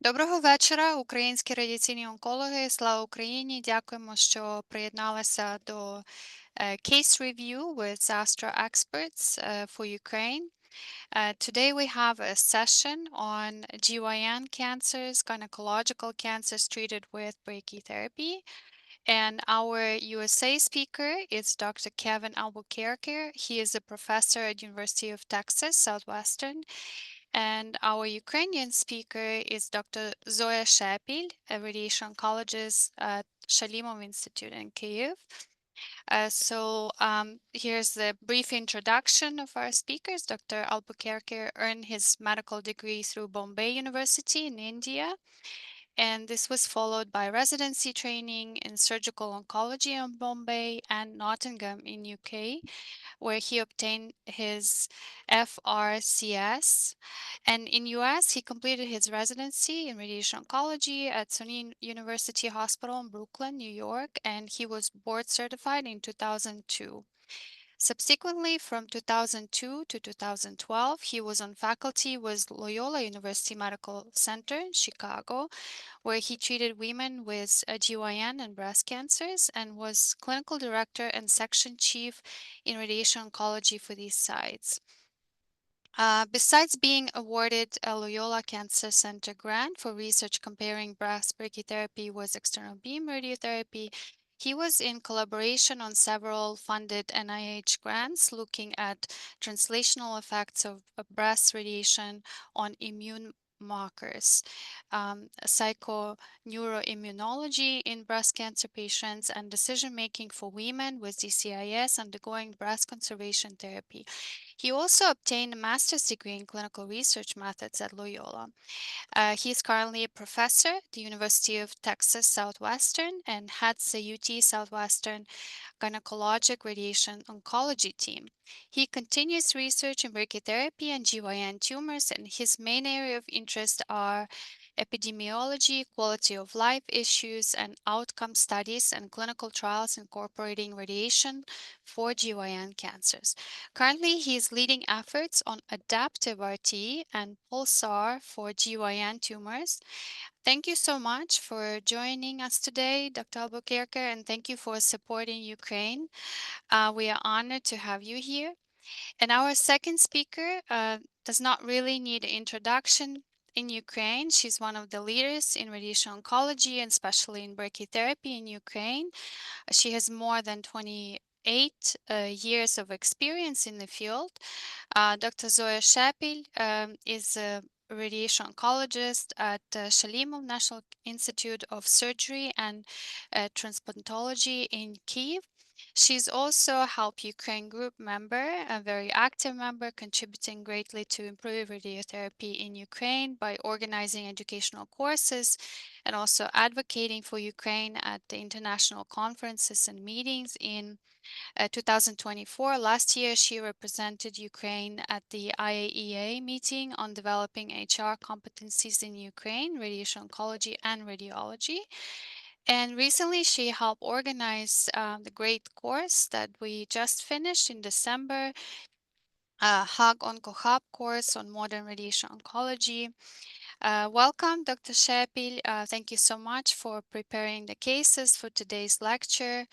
Доброго вечора, українські радіаційні онкологи. Слава Україні! Дякуємо, що приєдналися до Case Review with ASTRO experts for Ukraine. Today we have a session on GYN cancers, gynecological cancers treated with brachytherapy. And our USA speaker is Dr. Kevin Albuquerque. He is a professor at University of Texas Southwestern. And our Ukrainian speaker is Dr. Zoya Shepil, a radiation oncologist at Shalimov Institute in Kyiv. Here's the brief introduction of our speakers. Dr. Albuquerque earned his medical degree through Bombay University in India, and this was followed by residency training in surgical oncology in Bombay and Nottingham in UK, where he obtained his FRCS. And in US, he completed his residency in radiation oncology at SUNY University Hospital in Brooklyn, New York, and he was board certified in 2002. Subsequently, from 2002 to 2012, he was on faculty with Loyola University Medical Center in Chicago, where he treated women with GYN and breast cancers and was clinical director and section chief in radiation oncology for these sites. Besides being awarded a Loyola Cancer Center grant for research comparing breast brachytherapy with external beam radiotherapy, he was in collaboration on several funded NIH grants looking at translational effects of breast radiation on immune markers, psychoneuroimmunology in breast cancer patients, and decision-making for women with DCIS undergoing breast conservation therapy. He also obtained a master's degree in clinical research methods at Loyola. He is currently a professor at the University of Texas Southwestern and heads the UT Southwestern Gynecologic Radiation Oncology team. He continues research in brachytherapy and GYN tumors, and his main area of interest are epidemiology, quality of life issues, and outcome studies and clinical trials incorporating radiation for GYN cancers. Currently, he is leading efforts on adaptive RT and pulsar for GYN tumors. Thank you so much for joining us today, Dr. Albuquerque, and thank you for supporting Ukraine. We are honored to have you here. And our second speaker does not really need an introduction in Ukraine. She's one of the leaders in radiation oncology and especially in brachytherapy in Ukraine. She has more than 28 years of experience in the field. Dr. Zoya Shepil is a radiation oncologist at Shalimov National Institute of Surgery and Transplantology in Kyiv. She's also a Help Ukraine group member, a very active member, contributing greatly to improve radiotherapy in Ukraine by organizing educational courses and also advocating for Ukraine at the international conferences and meetings in 2024. Last year, she represented Ukraine at the IAEA meeting on developing HR competencies in Ukraine, radiation oncology and radiology. And recently, she helped organize the great course that we just finished in December, HUG OncoHub course on modern radiation oncology. Welcome, Dr. Shepil. Thank you so much for preparing the cases for today's lecture.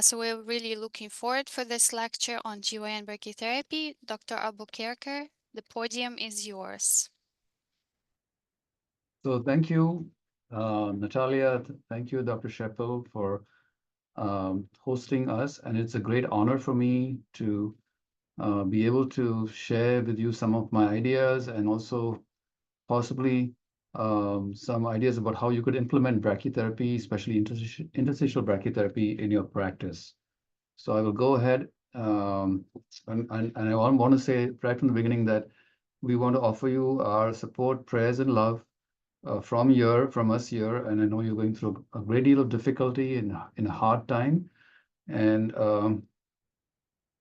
So we're really looking forward for this lecture on GYN brachytherapy. Dr. Albuquerque, the podium is yours. So thank you, Natalia. Thank you, Dr. Shepil, for hosting us. And it's a great honor for me to be able to share with you some of my ideas and also possibly some ideas about how you could implement brachytherapy, especially interstitial brachytherapy in your practice. So I will go ahead and I want to say right from the beginning that we want to offer you our support, prayers, and love from us here, and I know you're going through a great deal of difficulty in a hard time, and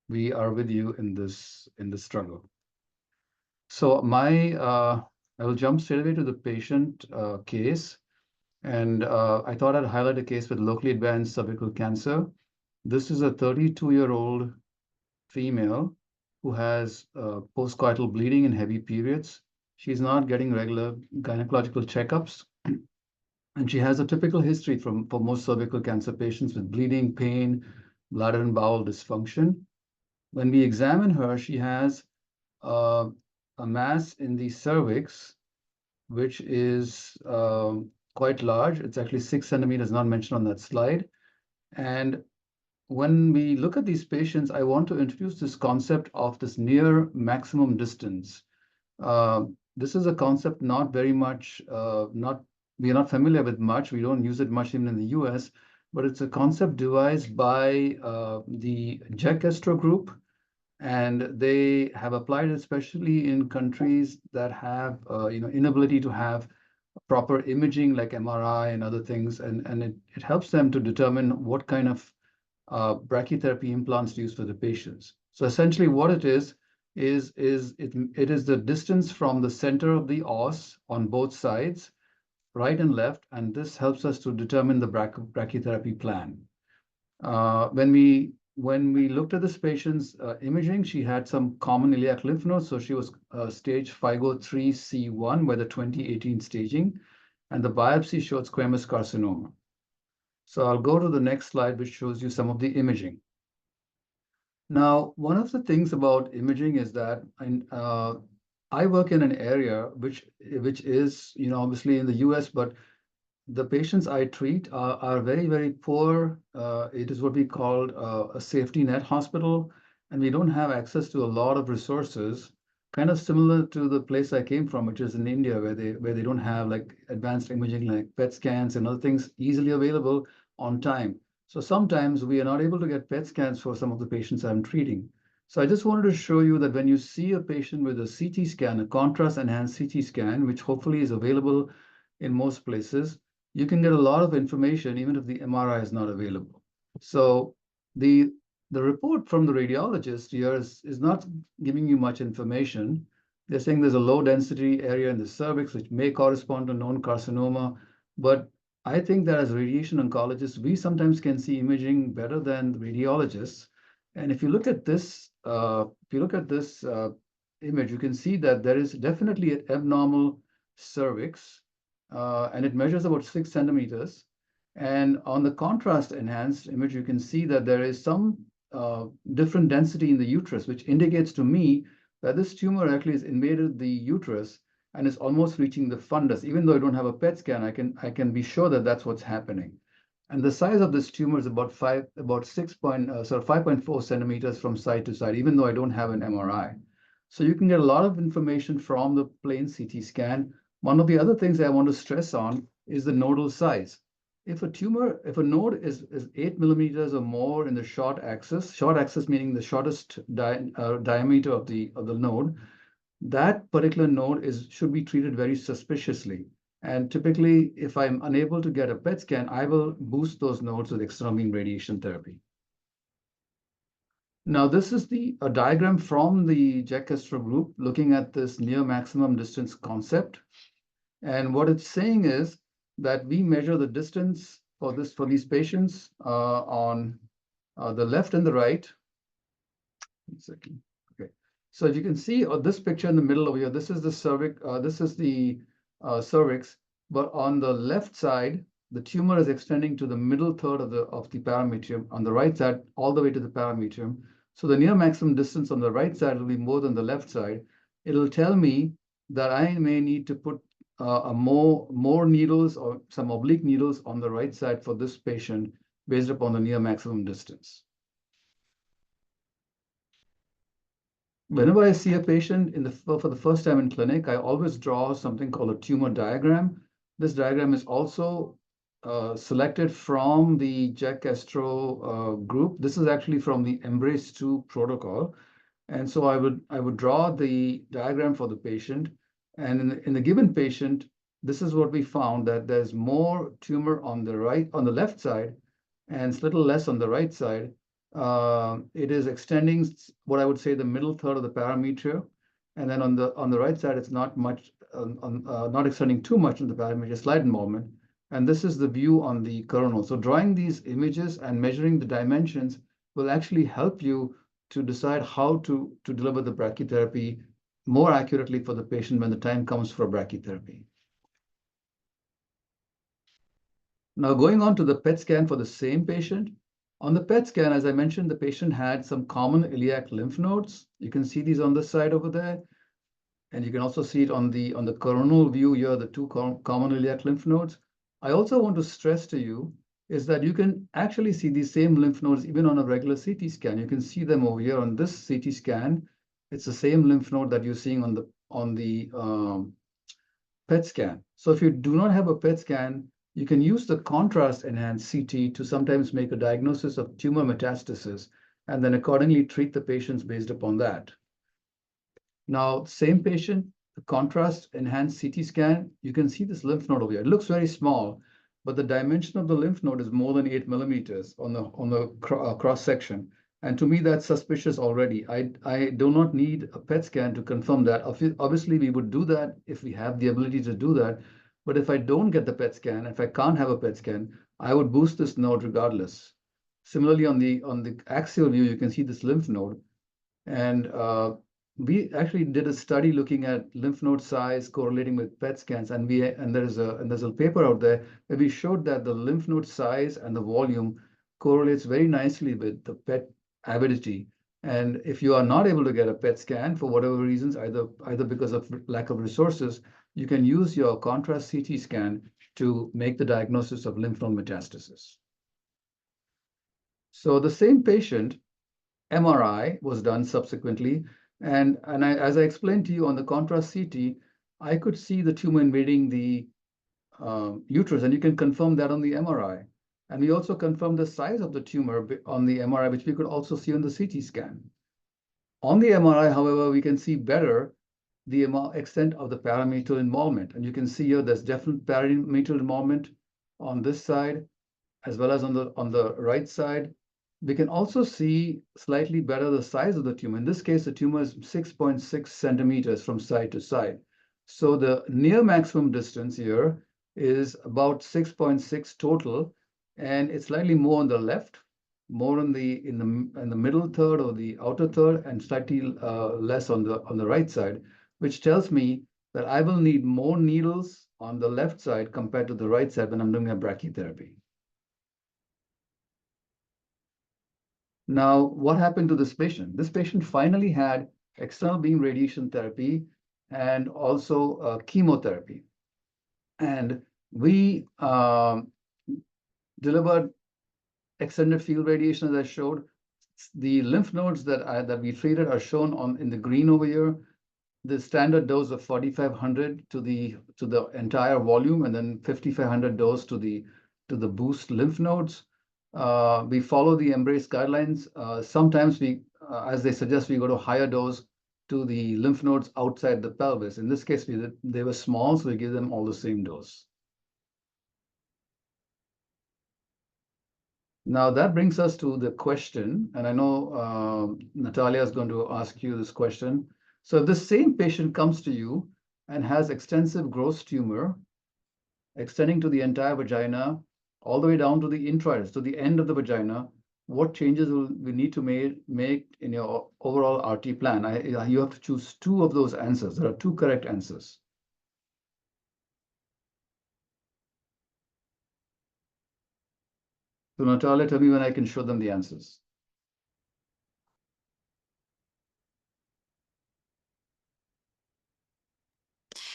we are with you in this struggle. So I will jump straight away to the patient case, and I thought I'd highlight a case with locally advanced cervical cancer. This is a 32-year-old female who has postcoital bleeding and heavy periods. She's not getting regular gynecological checkups, and she has a typical history for most cervical cancer patients with bleeding, pain, bladder and bowel dysfunction. When we examine her, she has uh, a mass in the cervix, which is quite large. It's actually 6 centimeters, not mentioned on that slide. And when we look at these patients, I want to introduce this concept of this near maximum distance. Uh, this is a concept not very much, not we are not familiar with much. We don't use it much even in the US, but it's a concept devised by the GEC-ASTRO group, and they have applied it especially in countries that have inability to have proper imaging like MRI and other things, and it helps them to determine what kind of brachytherapy implants to use for the patients. So essentially what it is the distance from the center of the os on both sides, right and left, and this helps us to determine the brachytherapy plan. When we looked at this patient's imaging, she had some common iliac lymph nodes, so she was stage 503C1 by the 2018 staging, and the biopsy showed squamous carcinoma. So I'll go to the next slide, which shows you some of the imaging. Now, one of the things about imaging is that I work in an area which is, obviously in the US, but the patients I treat are very, very poor. It is what we call a safety net hospital, and we don't have access to a lot of resources, kind of similar to the place I came from, which is in India, where they don't have like advanced imaging like PET scans and other things easily available on time. So sometimes we are not able to get PET scans for some of the patients I'm treating. So I just wanted to show you that when you see a patient with a CT scan, a contrast enhanced CT scan, which hopefully is available in most places, you can get a lot of information even if the MRI is not available. So the the report from the radiologist here is not giving you much information. They're saying there's a low density area in the cervix, which may correspond to known carcinoma. But I think that as radiation oncologists, we sometimes can see imaging better than the radiologists. And if you look at this image, you can see that there is definitely an abnormal cervix, and it measures about 6 centimeters. And on the contrast enhanced image, you can see that there is some different density in the uterus, which indicates to me that this tumor actually has invaded the uterus and is almost reaching the fundus. Even though I don't have a PET scan, I can be sure that that's what's happening. And the size of this tumor is about 5.4 centimeters from side to side, even though I don't have an MRI. So you can get a lot of information from the plain CT scan. One of the other things I want to stress on is the nodal size. If a node is 8 millimeters or more in the short axis meaning the shortest diameter of the node, that particular node should be treated very suspiciously. And typically, if I'm unable to get a PET scan, I will boost those nodes with external beam radiation therapy. Now, this is a diagram from the GEC-ASTRO group looking at this near maximum distance concept. And what it's saying is that we measure the distance for these patients on the left and the right. 1 second. Okay. So as you can see, this picture in the middle over here, this is the cervix. This is the cervix, but on the left side, the tumor is extending to the middle third of the parametrium. On the right side, all the way to the parametrium. So the near maximum distance on the right side will be more than the left side. It'll tell me that I may need to put more needles or some oblique needles on the right side for this patient based upon the near maximum distance. Whenever I see a patient for the first time in clinic, I always draw something called a tumor diagram. This diagram is also selected from the GEC-ASTRO group. This is actually from the Embrace 2 protocol. And so I would draw the diagram for the patient. And in the given patient, this is what we found, that there's more tumor on the left side, and it's a little less on the right side. It is extending what I would say the middle third of the parameter, and then on the right side, it's not much, not extending too much in the parameter, slight involvement. And this is the view on the coronal. So drawing these images and measuring the dimensions will actually help you to decide how to deliver the brachytherapy more accurately for the patient when the time comes for brachytherapy. Now, going on to the PET scan for the same patient. On the PET scan, as I mentioned, the patient had some common iliac lymph nodes. You can see these on the side over there. And you can also see it on the coronal view here, the two common iliac lymph nodes. I also want to stress to you is that you can actually see these same lymph nodes even on a regular CT scan. You can see them over here on this CT scan. It's the same lymph node that you're seeing on the PET scan. So if you do not have a PET scan, you can use the contrast enhanced CT to sometimes make a diagnosis of tumor metastasis and then accordingly treat the patients based upon that. Now, same patient, the contrast enhanced CT scan, you can see this lymph node over here. It looks very small, but the dimension of the lymph node is more than 8 millimeters on the cross section. And to me, that's suspicious already. I do not need a PET scan to confirm that. Obviously, we would do that if we have the ability to do that. But if I don't get the PET scan, if I can't have a PET scan, I would boost this node regardless. Similarly, on the axial view, you can see this lymph node. And we actually did a study looking at lymph node size correlating with PET scans, and there's a paper out there where we showed that the lymph node size and the volume correlates very nicely with the PET avidity. And if you are not able to get a PET scan for whatever reasons, either because of lack of resources, you can use your contrast CT scan to make the diagnosis of lymph node metastasis. So the same patient MRI was done subsequently. And as I explained to you on the contrast CT, I could see the tumor invading the uterus, and you can confirm that on the MRI. And we also confirmed the size of the tumor on the MRI, which we could also see on the CT scan. On the MRI, however, we can see better the extent of the parametrial involvement. And you can see here there's definite parametrial involvement on this side, as well as on the right side. We can also see slightly better the size of the tumor. In this case, the tumor is 6.6 centimeters from side to side. So the near maximum distance here is about 6.6 total, and it's slightly more on the left, more in the middle third or the outer third, and slightly less on the right side, which tells me that I will need more needles on the left side compared to the right side when I'm doing a brachytherapy. Now, what happened to this patient? This patient finally had external beam radiation therapy and also chemotherapy. And we delivered extended field radiation, as I showed. The lymph nodes that we treated are shown in the green over here. The standard dose of 4,500 to the entire volume, and then 5,500 dose to the boost lymph nodes. We follow the EMBRACE guidelines. Sometimes as they suggest, we go to higher dose to the lymph nodes outside the pelvis. In this case, they were small, so we give them all the same dose. Now that brings us to the question, and I know Natalia is going to ask you this question. So if the same patient comes to you and has extensive gross tumor extending to the entire vagina, all the way down to the introitus, to the end of the vagina, what changes will we need to make in your overall RT plan? You have to choose two of those answers. There are two correct answers. So Natalia, tell me when I can show them the answers.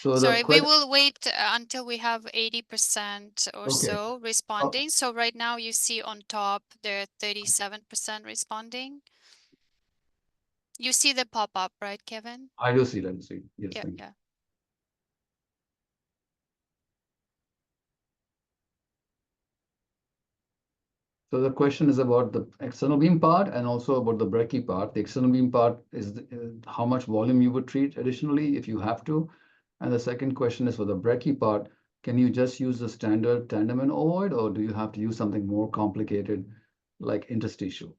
So the Sorry, we question, will wait until we have 80% or okay. so responding. So right now you see on top there are 37% responding. You see the pop-up, right, Kevin? I do see that. Yes, Yeah, thank you. yeah. So the question is about the external beam part and also about the brachy part. The external beam part is how much volume you would treat additionally if you have to. And the second question is for the brachy part, can you just use the standard tandem and ovoid, or do you have to use something more complicated like interstitial?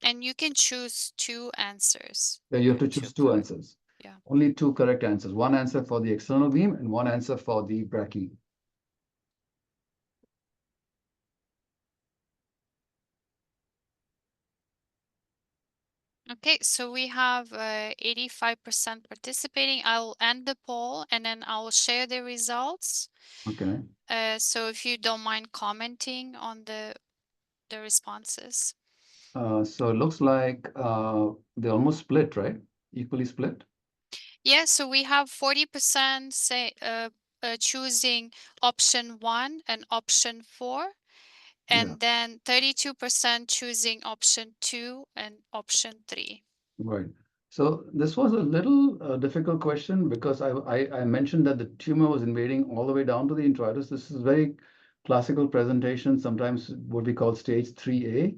And you can choose two answers. Yeah, you have to choose two Correct. answers. Yeah. Only two correct answers. One answer for the external beam and one answer for the brachy. Okay, so we have 85% participating. I'll end the poll and then I will share the results. Okay. So if you don't mind commenting on the responses. So it looks like they almost split, right? Equally split. Yeah, so we have 40% say choosing option 1 and option 4, Yeah. and then 32% choosing option 2 and option 3. Right. So this was a little difficult question because I mentioned that the tumor was invading all the way down to the introitus. This is very classical presentation, sometimes what we call stage 3A.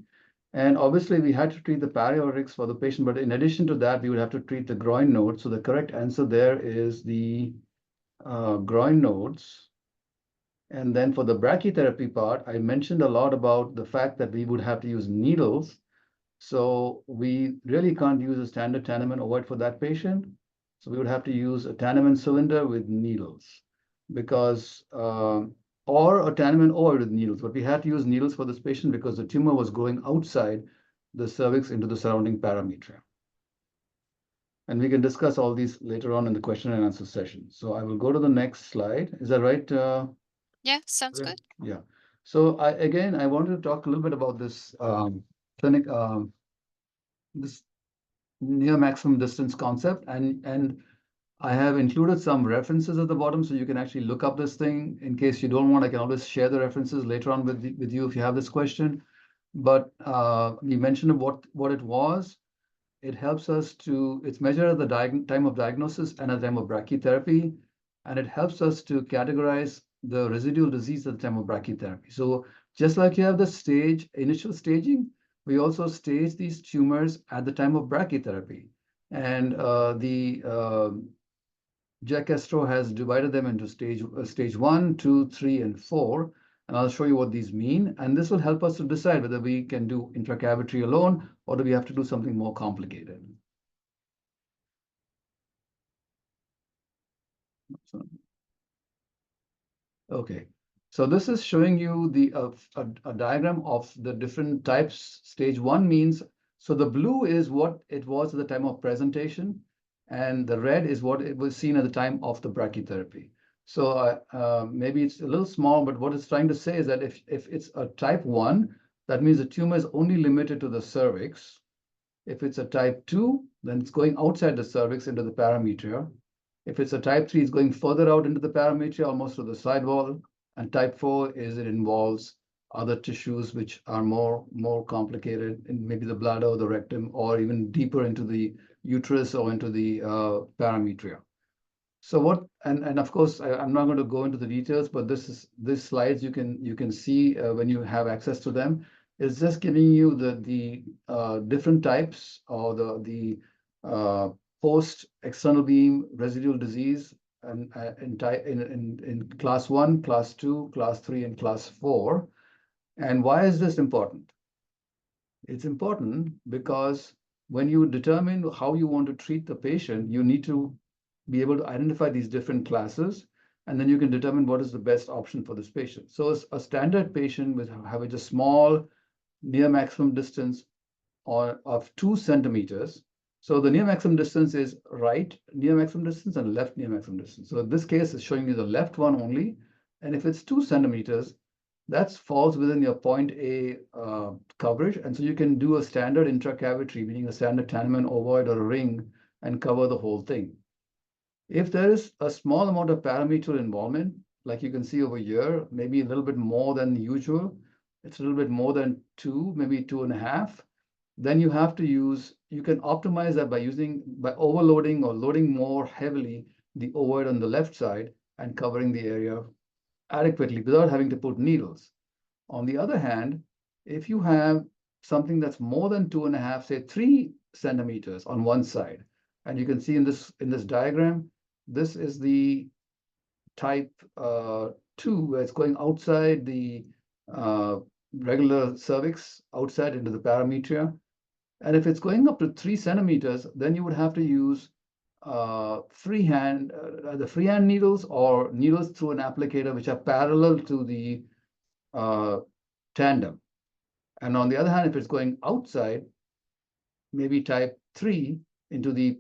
And obviously, we had to treat the paraortics for the patient, but in addition to that, we would have to treat the groin node. So the correct answer there is the groin nodes. And then for the brachytherapy part, I mentioned a lot about the fact that we would have to use needles. So we really can't use a standard Tenement ovoid for that patient. So we would have to use a Tenement cylinder with needles because, or a Tenement ovoid with needles. But we had to use needles for this patient because the tumor was growing outside the cervix into the surrounding parametria. And we can discuss all these later on in the question and answer session. So I will go to the next slide. Is that right? Yeah, sounds Yeah. good. Yeah. So I wanted to talk a little bit about this clinic, this near maximum distance concept, and I have included some references at the bottom, so you can actually look up this thing. In case you don't want, I can always share the references later on with you if you have this question. But we mentioned what it was. It helps us to, it's measured at the time of diagnosis and at the time of brachytherapy, and it helps us to categorize the residual disease at the time of brachytherapy. So just like you have the initial staging, we also stage these tumors at the time of brachytherapy. And the Jack ASTRO has divided them into stage 1, 2, 3, and 4. And I'll show you what these mean. And this will help us to decide whether we can do intracavity alone or do we have to do something more complicated. So, okay, so this is showing you a diagram of the different types. Stage 1 means, so the blue is what it was at the time of presentation, and the red is what it was seen at the time of the brachytherapy. So maybe it's a little small, but what it's trying to say is that if it's a type 1, that means the tumor is only limited to the cervix. If it's a type 2, then it's going outside the cervix into the parametria. If it's a type 3, it's going further out into the parametria, almost to the side wall. And type 4 is it involves other tissues which are more complicated, in maybe the bladder or the rectum, or even deeper into the uterus or into the parametria. So what, and of course, I'm not going to go into the details, but this slides you can see when you have access to them. It's just giving you the different types or the post external beam residual disease and in class 1, class 2, class 3, and class 4. And why is this important? It's important because when you determine how you want to treat the patient, you need to be able to identify these different classes, and then you can determine what is the best option for this patient. So a standard patient with having a small near maximum distance of 2 centimeters. So the near maximum distance is right near maximum distance and left near maximum distance. So in this case, it's showing you the left one only. And if it's 2 centimeters, that falls within your point A coverage. And so you can do a standard intracavity, meaning a standard Tenement ovoid or a ring, and cover the whole thing. If there is a small amount of parametrial involvement, like you can see over here, maybe a little bit more than usual, it's a little bit more than 2, maybe 2.5, then you have to you can optimize that by overloading or loading more heavily the ovoid on the left side and covering the area adequately without having to put needles. On the other hand, if you have something that's more than 2.5, say 3 centimeters on one side, and you can see in this diagram, this is the type 2, where it's going outside the regular cervix, outside into the parametria. And if it's going up to 3 centimeters, then you would have to use the freehand needles or needles through an applicator, which are parallel to the tandem. And on the other hand, if it's going outside, maybe type 3 into the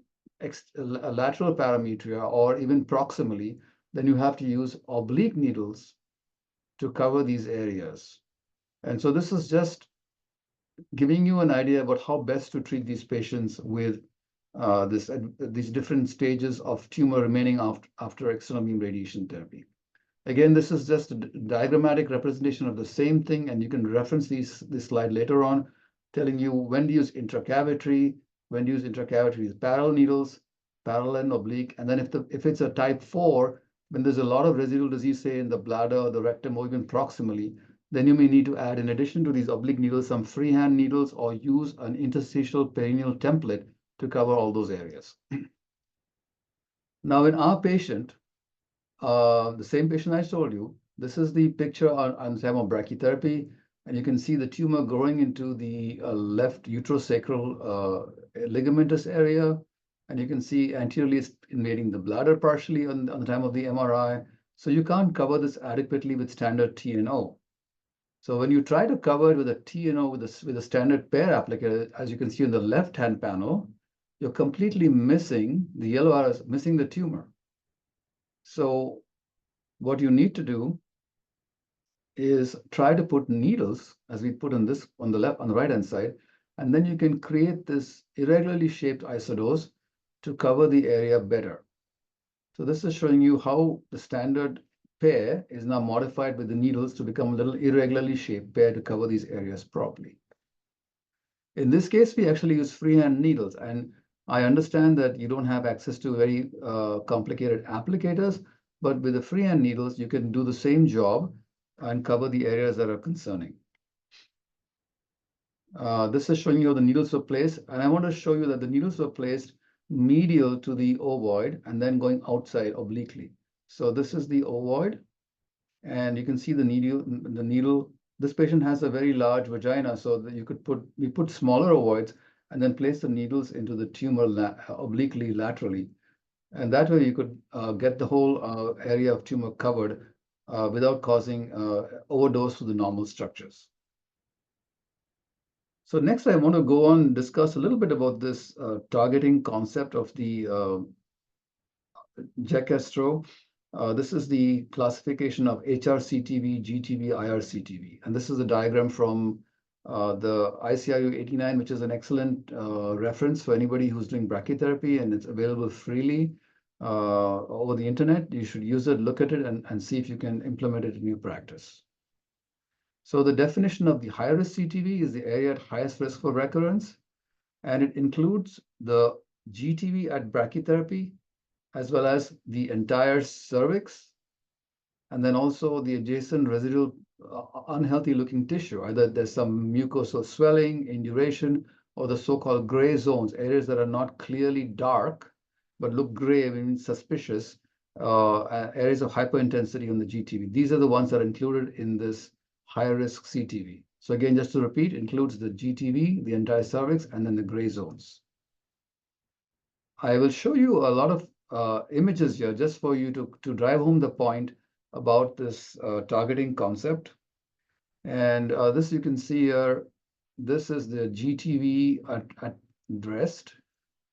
lateral parametria or even proximally, then you have to use oblique needles to cover these areas. And so this is just giving you an idea about how best to treat these patients with these different stages of tumor remaining after external beam radiation therapy. Again, this is just a diagrammatic representation of the same thing, and you can reference this slide later on, telling you when to use intracavitary, when to use intracavitary with parallel needles, parallel and oblique, and then if it's a type 4, when there's a lot of residual disease, say in the bladder, the rectum, or even proximally, then you may need to add, in addition to these oblique needles, some freehand needles or use an interstitial perineal template to cover all those areas. Now, in our patient, the same patient I told you, this is the picture on time of brachytherapy, and you can see the tumor growing into the left uterosacral ligamentous area, and you can see anteriorly it's invading the bladder partially on the time of the MRI. So you can't cover this adequately with standard TNO. So when you try to cover it with a TNO with a standard pair applicator, as you can see on the left-hand panel, you're completely missing the yellow arrows, missing the tumor. So what you need to do is try to put needles, as we put on the right-hand side, and then you can create this irregularly shaped isodose to cover the area better. So this is showing you how the standard pair is now modified with the needles to become a little irregularly shaped pair to cover these areas properly. In this case, we actually use freehand needles, and I understand that you don't have access to very complicated applicators, but with the freehand needles, you can do the same job and cover the areas that are concerning. This is showing you how the needles were placed, and I want to show you that the needles were placed medial to the ovoid and then going outside obliquely. So this is the ovoid, and you can see the needle. This patient has a very large vagina, so that we put smaller ovoids and then place the needles into the tumor obliquely laterally. And that way you could get the whole area of tumor covered without causing overdose to the normal structures. So next, I want to go on and discuss a little bit about this targeting concept of the ASTRO. This is the classification of HRCTV, GTV, IRCTV. And this is a diagram from the ICIU 89, which is an excellent reference for anybody who's doing brachytherapy, and it's available freely over the internet. You should use it, look at it, and see if you can implement it in your practice. So the definition of the high-risk CTV is the area at highest risk for recurrence, and it includes the GTV at brachytherapy, as well as the entire cervix, and then also the adjacent residual unhealthy looking tissue. Either there's some mucosal swelling, induration, or the so-called gray zones, areas that are not clearly dark, but look gray, meaning suspicious, areas of hyperintensity on the GTV. These are the ones that are included in this high-risk CTV. So again, just to repeat, includes the GTV, the entire cervix, and then the gray zones. I will show you a lot of images here just for you to drive home the point about this targeting concept. And this you can see here, this is the GTV addressed.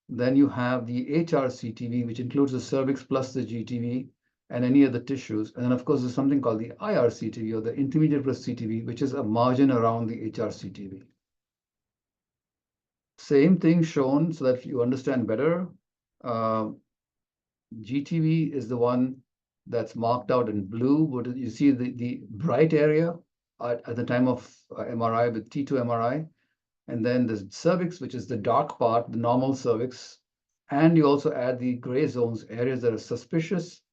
Then you have the HRCTV, which includes the cervix plus the GTV and any other tissues. And then, of course, there's something called the IRCTV, or the intermediate risk CTV, which is a margin around the HRCTV. Same thing shown so that you understand better. GTV is the one that's marked out in blue. But you see the bright area at the time of MRI with T2 MRI. And then the cervix, which is the dark part, the normal cervix. And you also add the gray zones, areas that are suspicious,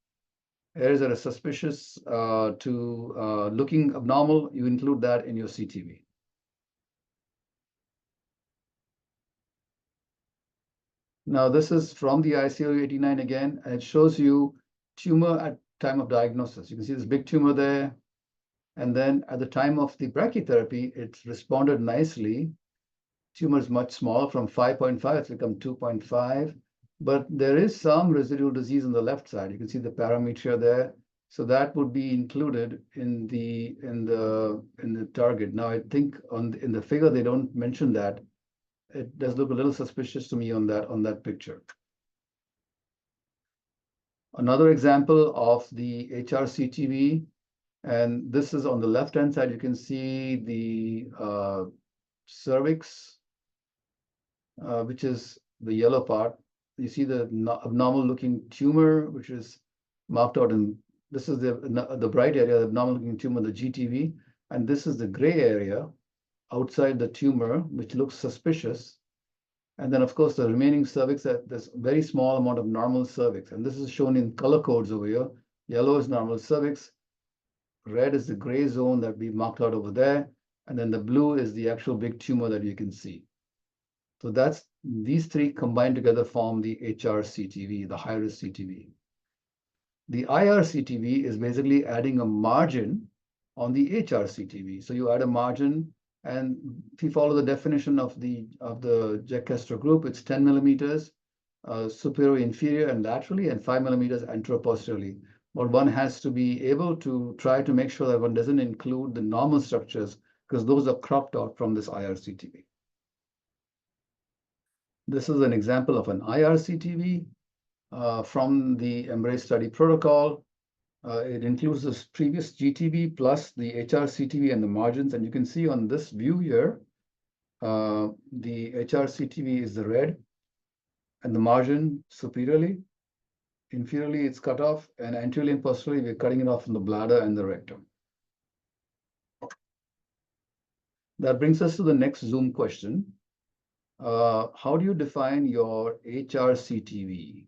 to looking abnormal. You include that in your CTV. Now, this is from the ICIU 89 again, and it shows you tumor at time of diagnosis. You can see this big tumor there. And then at the time of the brachytherapy, it's responded nicely. Tumor is much smaller, from 5.5, it's become 2.5. But there is some residual disease on the left side. You can see the parametria there. So that would be included in the target. Now, I think in the figure, they don't mention that. it does look a little suspicious to me on that picture. Another example of the HRCTV, and this is on the left-hand side, you can see the cervix, which is the yellow part. You see the abnormal-looking tumor, which is marked out in, this is the bright area, the abnormal-looking tumor, the GTV, and this is the gray area outside the tumor, which looks suspicious. And then, of course, the remaining cervix, there's a very small amount of normal cervix. And this is shown in color codes over here. Yellow is normal cervix. Red is the gray zone that we marked out over there. And then the blue is the actual big tumor that you can see. So these three combined together form the HRCTV, the high-risk CTV. The IRCTV is basically adding a margin on the HRCTV. So you add a margin, and if you follow the definition of the Jack-Castro group, it's 10 millimeters superior, inferior, and laterally, and 5 millimeters anteroposteriorly. But one has to be able to try to make sure that one doesn't include the normal structures, because those are cropped out from this IRCTV. This is an example of an IRCTV from the EMBRACE study protocol. It includes this previous GTV plus the HRCTV and the margins. And you can see on this view here, the HRCTV is the red and the margin superiorly. Inferiorly, it's cut off, and anteriorly and posteriorly, we're cutting it off from the bladder and the rectum. That brings us to the next Zoom question. How do you define your HRCTV?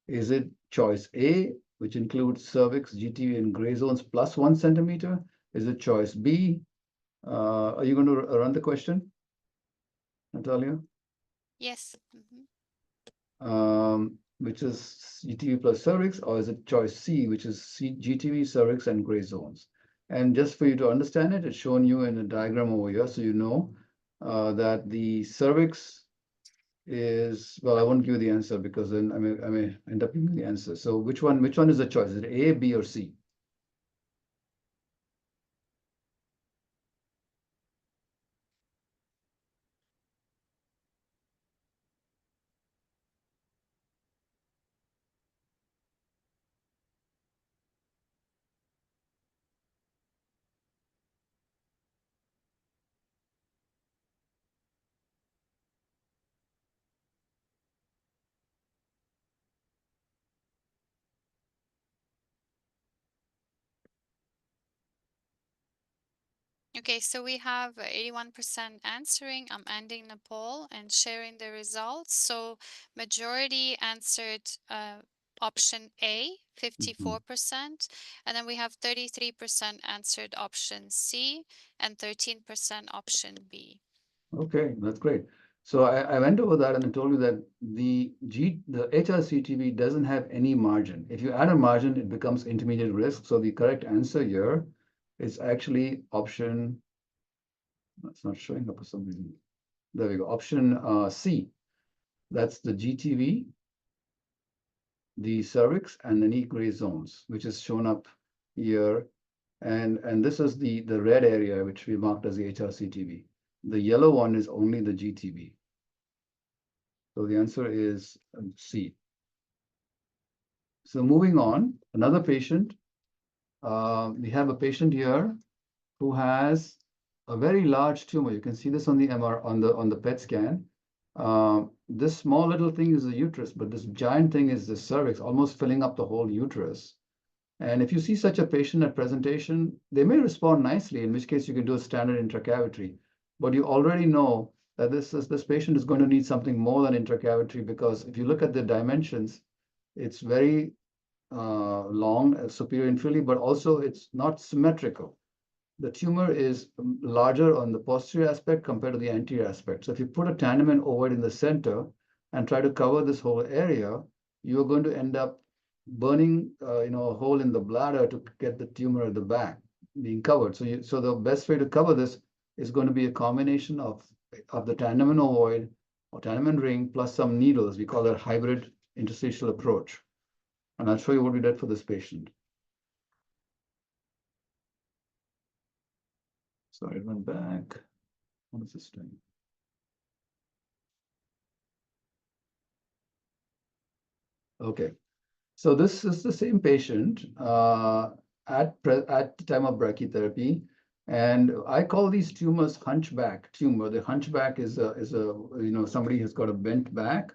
Is it choice A, which includes cervix, GTV, and gray zones plus 1 centimeter? Is it choice B? Are you going to run the question, Natalia? Yes. Which is GTV plus cervix, or is it choice C, which is GTV, cervix, and gray zones? And just for you to understand it, it's shown you in a diagram over here, so you know that the cervix is, well, I won't give you the answer because then I may end up giving the answer. So which one is the choice? Is it A, B, or C? Okay, so we have 81% answering. I'm ending the poll and sharing the results. So majority answered option A, 54%, and then we have 33% answered option C and 13% option B. Okay, that's great. So I went over that and I told you that the HRCTV doesn't have any margin. If you add a margin, it becomes intermediate risk. So the correct answer here is actually option, that's not showing up for some reason. There we go, option C. That's the GTV, the cervix, and the knee gray zones, which is shown up here. And this is the red area, which we marked as the HRCTV. The yellow one is only the GTV. So the answer is C. So moving on, another patient. We have a patient here who has a very large tumor. You can see this on the MR on the PET scan. This small little thing is the uterus, but this giant thing is the cervix, almost filling up the whole uterus. And if you see such a patient at presentation, they may respond nicely, in which case you can do a standard intracavity. But you already know that this patient is going to need something more than intracavity, because if you look at the dimensions, it's very long, superior inferiorly, but also it's not symmetrical. The tumor is larger on the posterior aspect compared to the anterior aspect. So if you put a Tandem ovoid in the center and try to cover this whole area, you're going to end up burning, a hole in the bladder to get the tumor at the back being covered. So the best way to cover this is going to be a combination of the Tandem ovoid or Tandem ring plus some needles. We call that hybrid interstitial approach. And I'll show you what we did for this patient. Sorry, it went back. What is this doing? Okay. So this is the same patient at the time of brachytherapy, and I call these tumors hunchback tumor. The hunchback is a somebody has got a bent back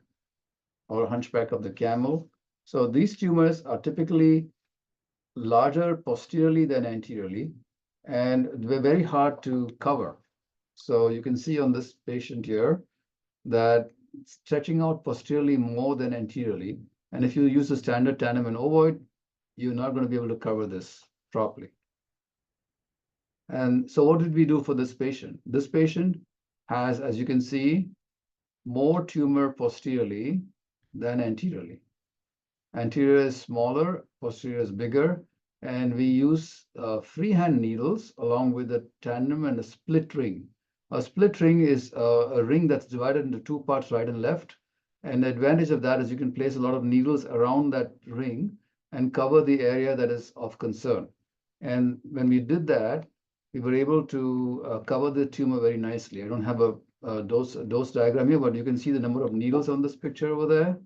or hunchback of the camel. So these tumors are typically larger posteriorly than anteriorly, and they're very hard to cover. So you can see on this patient here that stretching out posteriorly more than anteriorly. And if you use the standard tandem and ovoid, you're not going to be able to cover this properly. And so what did we do for this patient? This patient has, as you can see, more tumor posteriorly than anteriorly. Anterior is smaller, posterior is bigger, and we use freehand needles along with a tandem and a split ring. A split ring is a ring that's divided into two parts, right and left. And the advantage of that is you can place a lot of needles around that ring and cover the area that is of concern. And when we did that, we were able to cover the tumor very nicely. I don't have a dose diagram here, but you can see the number of needles on this picture over there.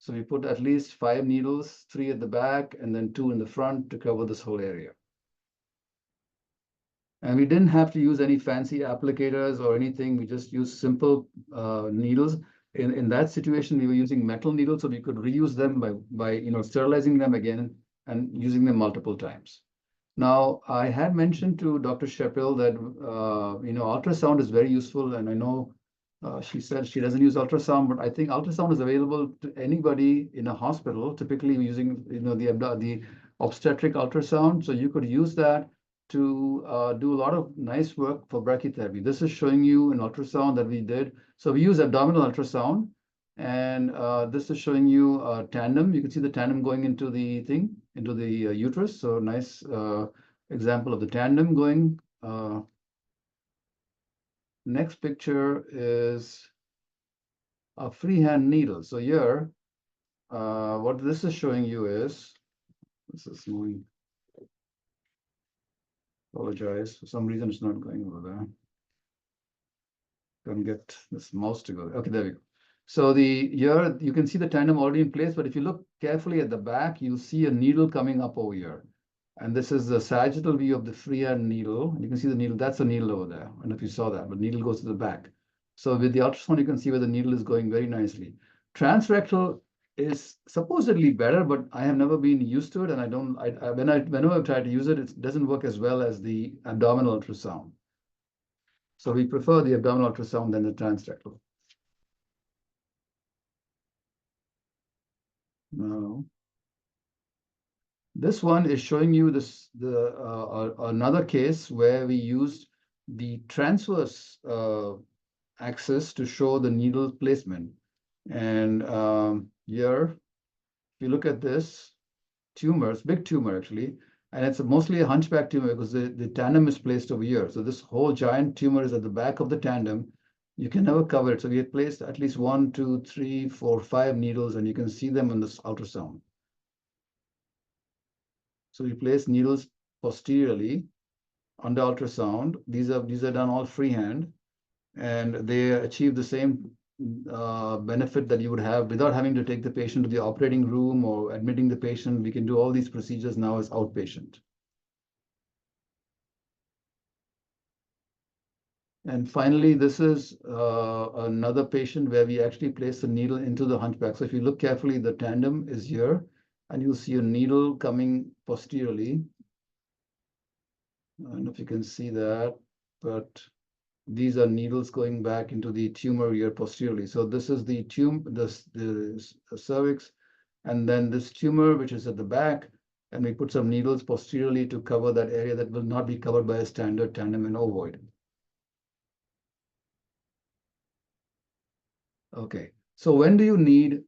So we put at least 5 needles, 3 at the back and then 2 in the front to cover this whole area. And we didn't have to use any fancy applicators or anything. We just used simple needles. In that situation, we were using metal needles, so we could reuse them by sterilizing them again and using them multiple times. Now, I had mentioned to Dr. Shepil that ultrasound is very useful, and I know she said she doesn't use ultrasound, but I think ultrasound is available to anybody in a hospital, typically using the obstetric ultrasound. So you could use that to do a lot of nice work for brachytherapy. This is showing you an ultrasound that we did. So we use abdominal ultrasound, and this is showing you a tandem. You can see the tandem going into the thing, into the uterus. So nice example of the tandem going. Next picture is a freehand needle. So here, what this is showing you is, this is moving. Apologize, for some reason it's not going over there. Couldn't get this mouse to go. Okay, there we go. So here you can see the tandem already in place, but if you look carefully at the back, you'll see a needle coming up over here. And this is the sagittal view of the freehand needle. You can see the needle, that's a needle over there. I don't know if you saw that, but needle goes to the back. So with the ultrasound, you can see where the needle is going very nicely. Transrectal is supposedly better, but I have never been used to it. And whenever I've tried to use it, it doesn't work as well as the abdominal ultrasound. So we prefer the abdominal ultrasound than the transrectal. Now, this one is showing you another case where we used the transverse axis to show the needle placement. And here, if you look at this tumor, it's a big tumor actually, and it's mostly a hunchback tumor because the tandem is placed over here. So this whole giant tumor is at the back of the tandem. You can never cover it. So we had placed at least 1, 2, 3, 4, 5 needles, and you can see them on this ultrasound. So we place needles posteriorly under ultrasound. These are done all freehand, and they achieve the same benefit that you would have without having to take the patient to the operating room or admitting the patient. We can do all these procedures now as outpatient. And finally, this is another patient where we actually place the needle into the hunchback. So if you look carefully, the tandem is here, and you'll see a needle coming posteriorly. I don't know if you can see that, but these are needles going back into the tumor here posteriorly. So this is the cervix, and then this tumor, which is at the back, and we put some needles posteriorly to cover that area that will not be covered by a standard tandem and ovoid. Okay, so when do you need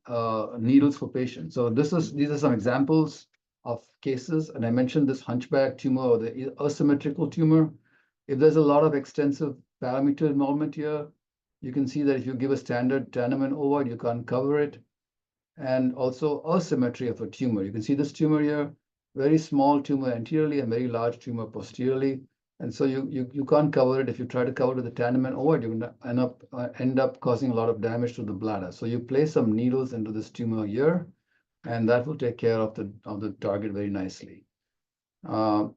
needles for patients? So these are some examples of cases, and I mentioned this hunchback tumor or the asymmetrical tumor. If there's a lot of extensive parameter involvement here, you can see that if you give a standard tandem and ovoid, you can't cover it. And also asymmetry of a tumor. You can see this tumor here, very small tumor anteriorly and very large tumor posteriorly. And so you can't cover it. If you try to cover it with the tandem and ovoid, you're going to end up causing a lot of damage to the bladder. So you place some needles into this tumor here, and that will take care of the target very nicely. Uh,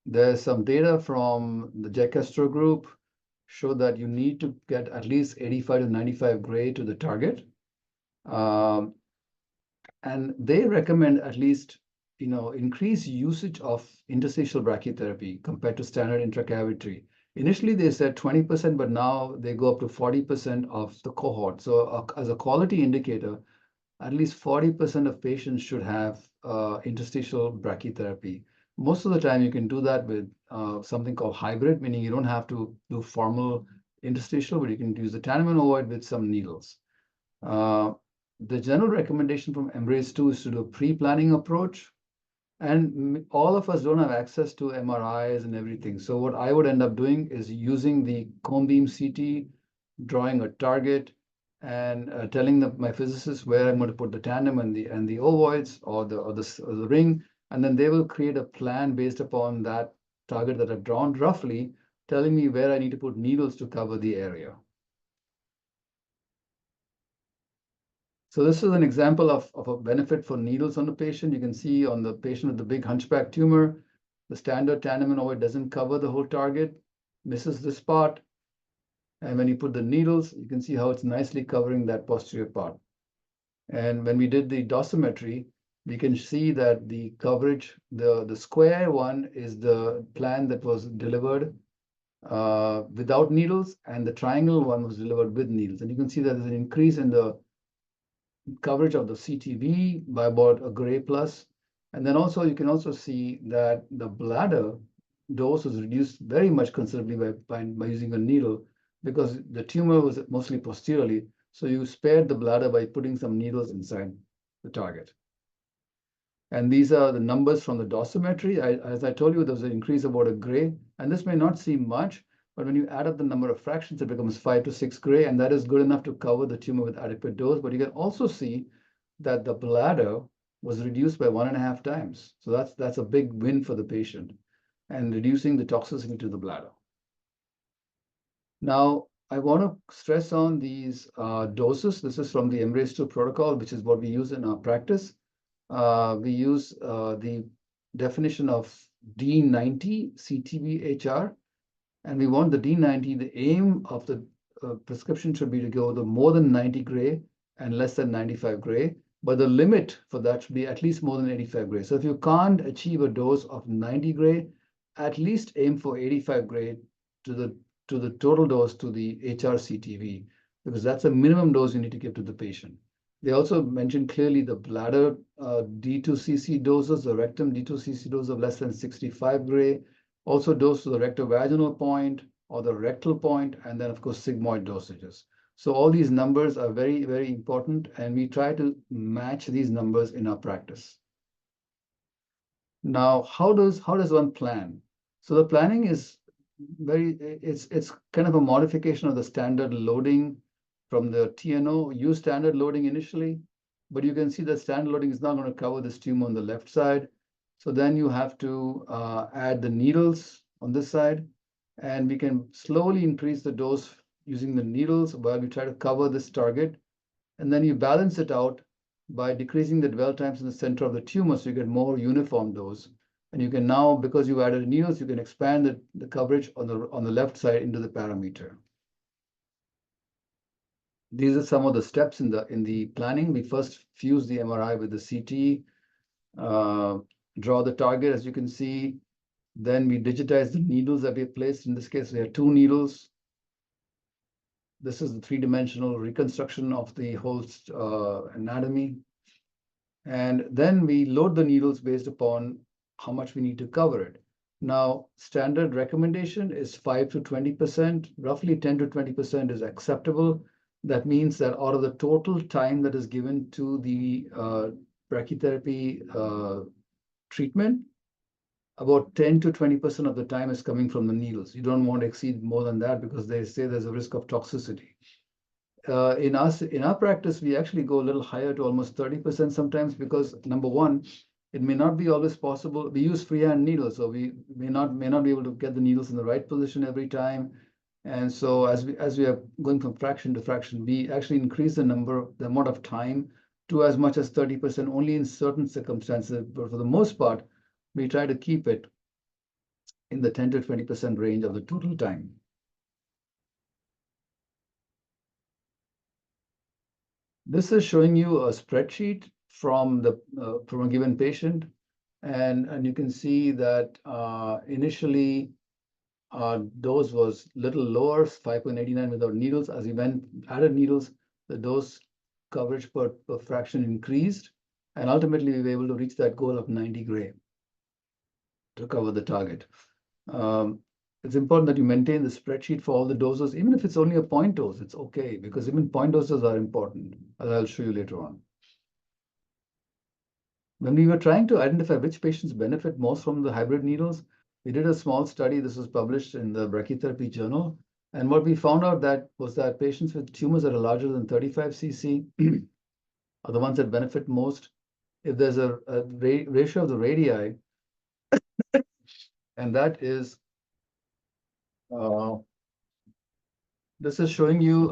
there's some data from the ASTRO group show that you need to get at least 85 to 95 gray to the target. Um, and they recommend at least, increase usage of interstitial brachytherapy compared to standard intracavitary. Initially, they said 20%, but now they go up to 40% of the cohort. So as a quality indicator, at least 40% of patients should have interstitial brachytherapy. Most of the time, you can do that with something called hybrid, meaning you don't have to do formal interstitial, but you can use the Tanneman ovoid with some needles. Uh, the general recommendation from Embrace 2 is to do a pre-planning approach. And all of us don't have access to MRIs and everything. So what I would end up doing is using the cone beam CT, drawing a target, and telling my physicist where I'm going to put the tandem and the ovoids or the ring, and then they will create a plan based upon that target that I've drawn roughly, telling me where I need to put needles to cover the area. So this is an example of a benefit for needles on the patient. You can see on the patient with the big hunchback tumor, the standard tandem ovoid doesn't cover the whole target, misses this part. And when you put the needles, you can see how it's nicely covering that posterior part. And when we did the dosimetry, we can see that the coverage, the square one is the plan that was delivered without needles, and the triangle one was delivered with needles. And you can see that there's an increase in the coverage of the CTV by about a gray plus. And then also you can also see that the bladder dose was reduced very much considerably by using a needle, because the tumor was mostly posteriorly. So you spared the bladder by putting some needles inside the target. And these are the numbers from the dosimetry. As I told you, there's an increase of about a gray. And this may not seem much, but when you add up the number of fractions, it becomes 5 to 6 gray, and that is good enough to cover the tumor with adequate dose. But you can also see that the bladder was reduced by 1.5 times. So that's a big win for the patient, and reducing the toxicity to the bladder. Now, I want to stress on these doses. This is from the Embrace 2 protocol, which is what we use in our practice. We use the definition of D90 CTVHR, and we want the D90, the aim of the prescription should be to go to more than 90 gray and less than 95 gray, but the limit for that should be at least more than 85 gray. So if you can't achieve a dose of 90 gray, at least aim for 85 gray to the total dose to the HRCTV, because that's the minimum dose you need to give to the patient. They also mentioned clearly the bladder D2CC doses, the rectum D2CC dose of less than 65 gray, also dose to the rectovaginal point or the rectal point, and then of course sigmoid dosages. So all these numbers are very, very important, and we try to match these numbers in our practice. Now, how does one plan? So the planning is it's kind of a modification of the standard loading from the TNO. Use standard loading initially, but you can see that standard loading is not going to cover this tumor on the left side. So then you have to add the needles on this side, and we can slowly increase the dose using the needles while we try to cover this target. And then you balance it out by decreasing the dwell times in the center of the tumor, so you get more uniform dose. And you can now, because you added needles, you can expand the coverage on the left side into the parameter. These are some of the steps in the planning. We first fuse the MRI with the CT, draw the target, as you can see. Then we digitize the needles that we have placed. In this case, we have 2 needles. This is the 3-dimensional reconstruction of the whole anatomy. And then we load the needles based upon how much we need to cover it. Now, standard recommendation is 5 to 20%. Roughly 10 to 20% is acceptable. That means that out of the total time that is given to the brachytherapy treatment, about 10 to 20% of the time is coming from the needles. You don't want to exceed more than that, because they say there's a risk of toxicity. In our practice, we actually go a little higher to almost 30% sometimes, because number one, it may not be always possible. We use freehand needles, so we may not be able to get the needles in the right position every time. And so as we are going from fraction to fraction, we actually increase the amount of time to as much as 30% only in certain circumstances, but for the most part, we try to keep it in the 10 to 20% range of the total time. This is showing you a spreadsheet from a given patient, and you can see that initially dose was little lower, 5.89 without needles. As we added needles, the dose coverage per fraction increased, and ultimately we were able to reach that goal of 90 gray to cover the target. It's important that you maintain the spreadsheet for all the doses, even if it's only a point dose, it's okay, because even point doses are important, as I'll show you later on. When we were trying to identify which patients benefit most from the hybrid needles, we did a small study. This was published in the Brachytherapy Journal. And what we found out was that patients with tumors that are larger than 35 cc are the ones that benefit most. If there's a ratio of the radii, and that is, this is showing you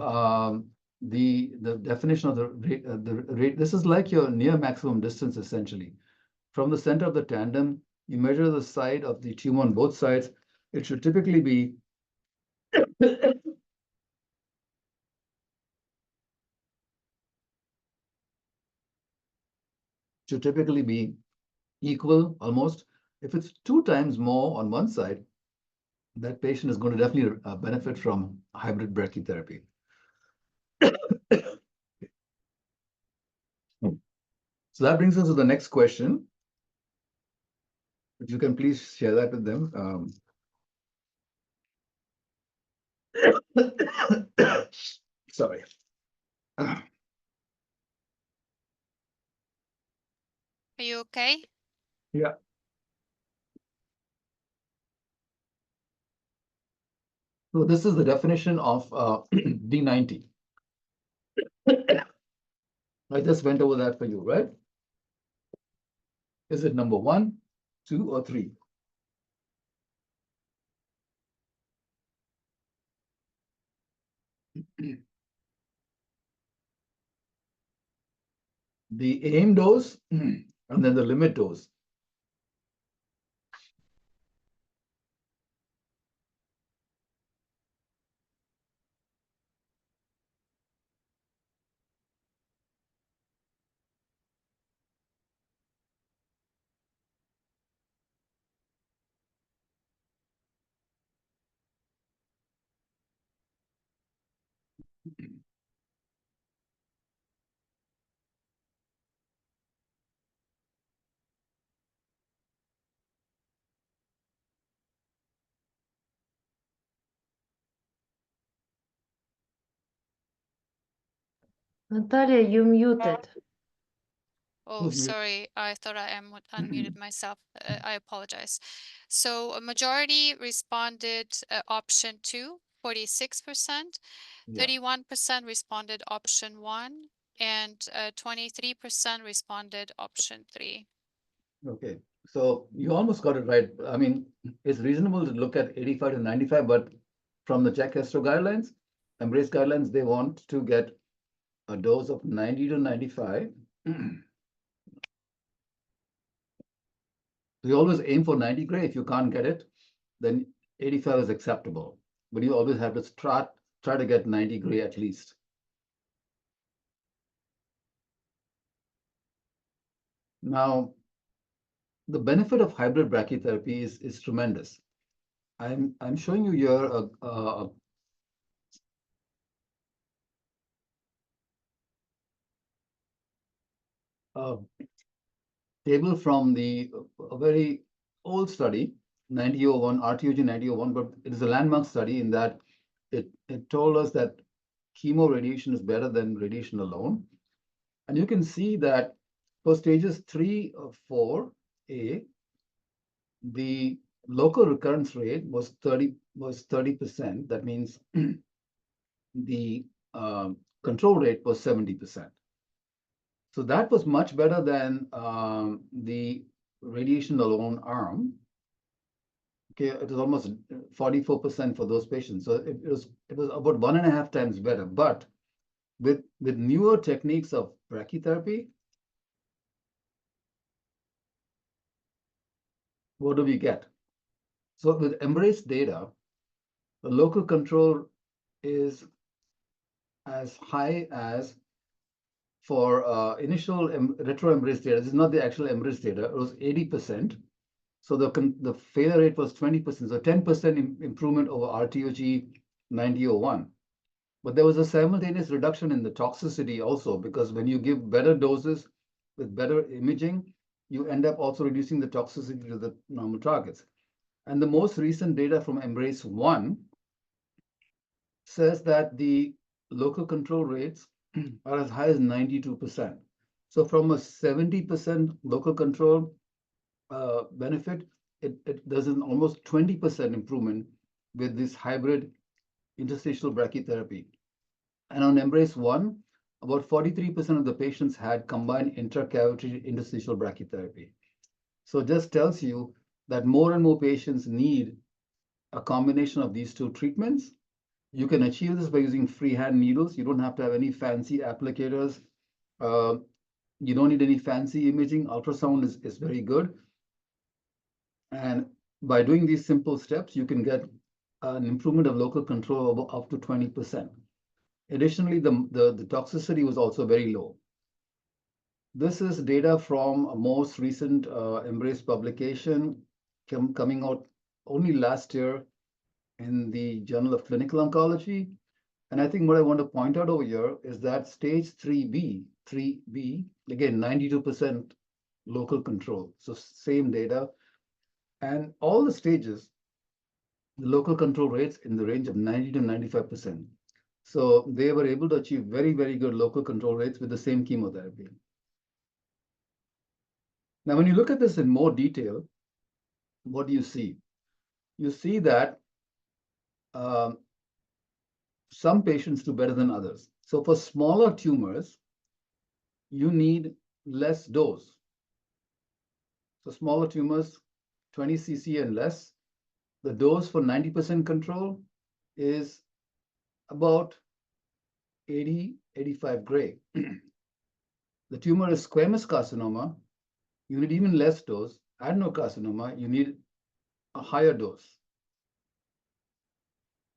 the definition of the rate. This is like your near maximum distance, essentially. From the center of the tandem, you measure the side of the tumor on both sides. It should typically be equal almost. If it's 2 times more on one side, that patient is going to definitely benefit from hybrid brachytherapy. So that brings us to the next question. If you can please share that with them. Sorry. Are you okay? Yeah. So this is the definition of D90. I just went over that for you, right? Is it number 1, 2, or 3? The aim dose and then the limit dose. Natalia, you muted. Oh, sorry. I thought I unmuted myself. I apologize. So a majority responded option 2, 46%. 31% responded option 1, and 23% responded option 3. Okay, so you almost got it right. I mean, it's reasonable to look at 85 to 95, but from the Czech ASTRO guidelines, Embrace guidelines, they want to get a dose of 90 to 95. You always aim for 90 gray. If you can't get it, then 85 is acceptable. But you always have to try to get 90 gray at least. Now, the benefit of hybrid brachytherapy is tremendous. I'm showing you here a table from a very old study, 9001, RTOG 9001, but it is a landmark study in that it told us that chemo radiation is better than radiation alone. And you can see that for stages 3 or 4A, the local recurrence rate was 30%. That means the control rate was 70%. So that was much better than the radiation alone arm. Okay, it was almost 44% for those patients. So it was about 1.5 times better. But with newer techniques of brachytherapy, what do we get? So with Embrace data, the local control is as high as for initial retro Embrace data. This is not the actual Embrace data. It was 80%. So the failure rate was 20%. So 10% improvement over RTOG 9001. But there was a simultaneous reduction in the toxicity also, because when you give better doses with better imaging, you end up also reducing the toxicity to the normal targets. And the most recent data from Embrace 1 says that the local control rates are as high as 92%. So from a 70% local control benefit, there's an almost 20% improvement with this hybrid interstitial brachytherapy. And on Embrace 1, about 43% of the patients had combined intracavitary interstitial brachytherapy. So it just tells you that more and more patients need a combination of these two treatments. You can achieve this by using freehand needles. You don't have to have any fancy applicators. Uh, you don't need any fancy imaging. Ultrasound is very good. And by doing these simple steps, you can get an improvement of local control of up to 20%. Additionally, the toxicity was also very low. This is data from a most recent Embrace publication coming out only last year in the Journal of Clinical Oncology. And I think what I want to point out over here is that stage 3B, again, 92% local control. So same data. And all the stages, the local control rates in the range of 90 to 95%. So they were able to achieve very, very good local control rates with the same chemotherapy. Now, when you look at this in more detail, what do you see? You see that some patients do better than others. So for smaller tumors, you need less dose. So smaller tumors, 20 cc and less, the dose for 90% control is about 80, 85 gray. The tumor is squamous carcinoma, you need even less dose. Adenocarcinoma, you need a higher dose.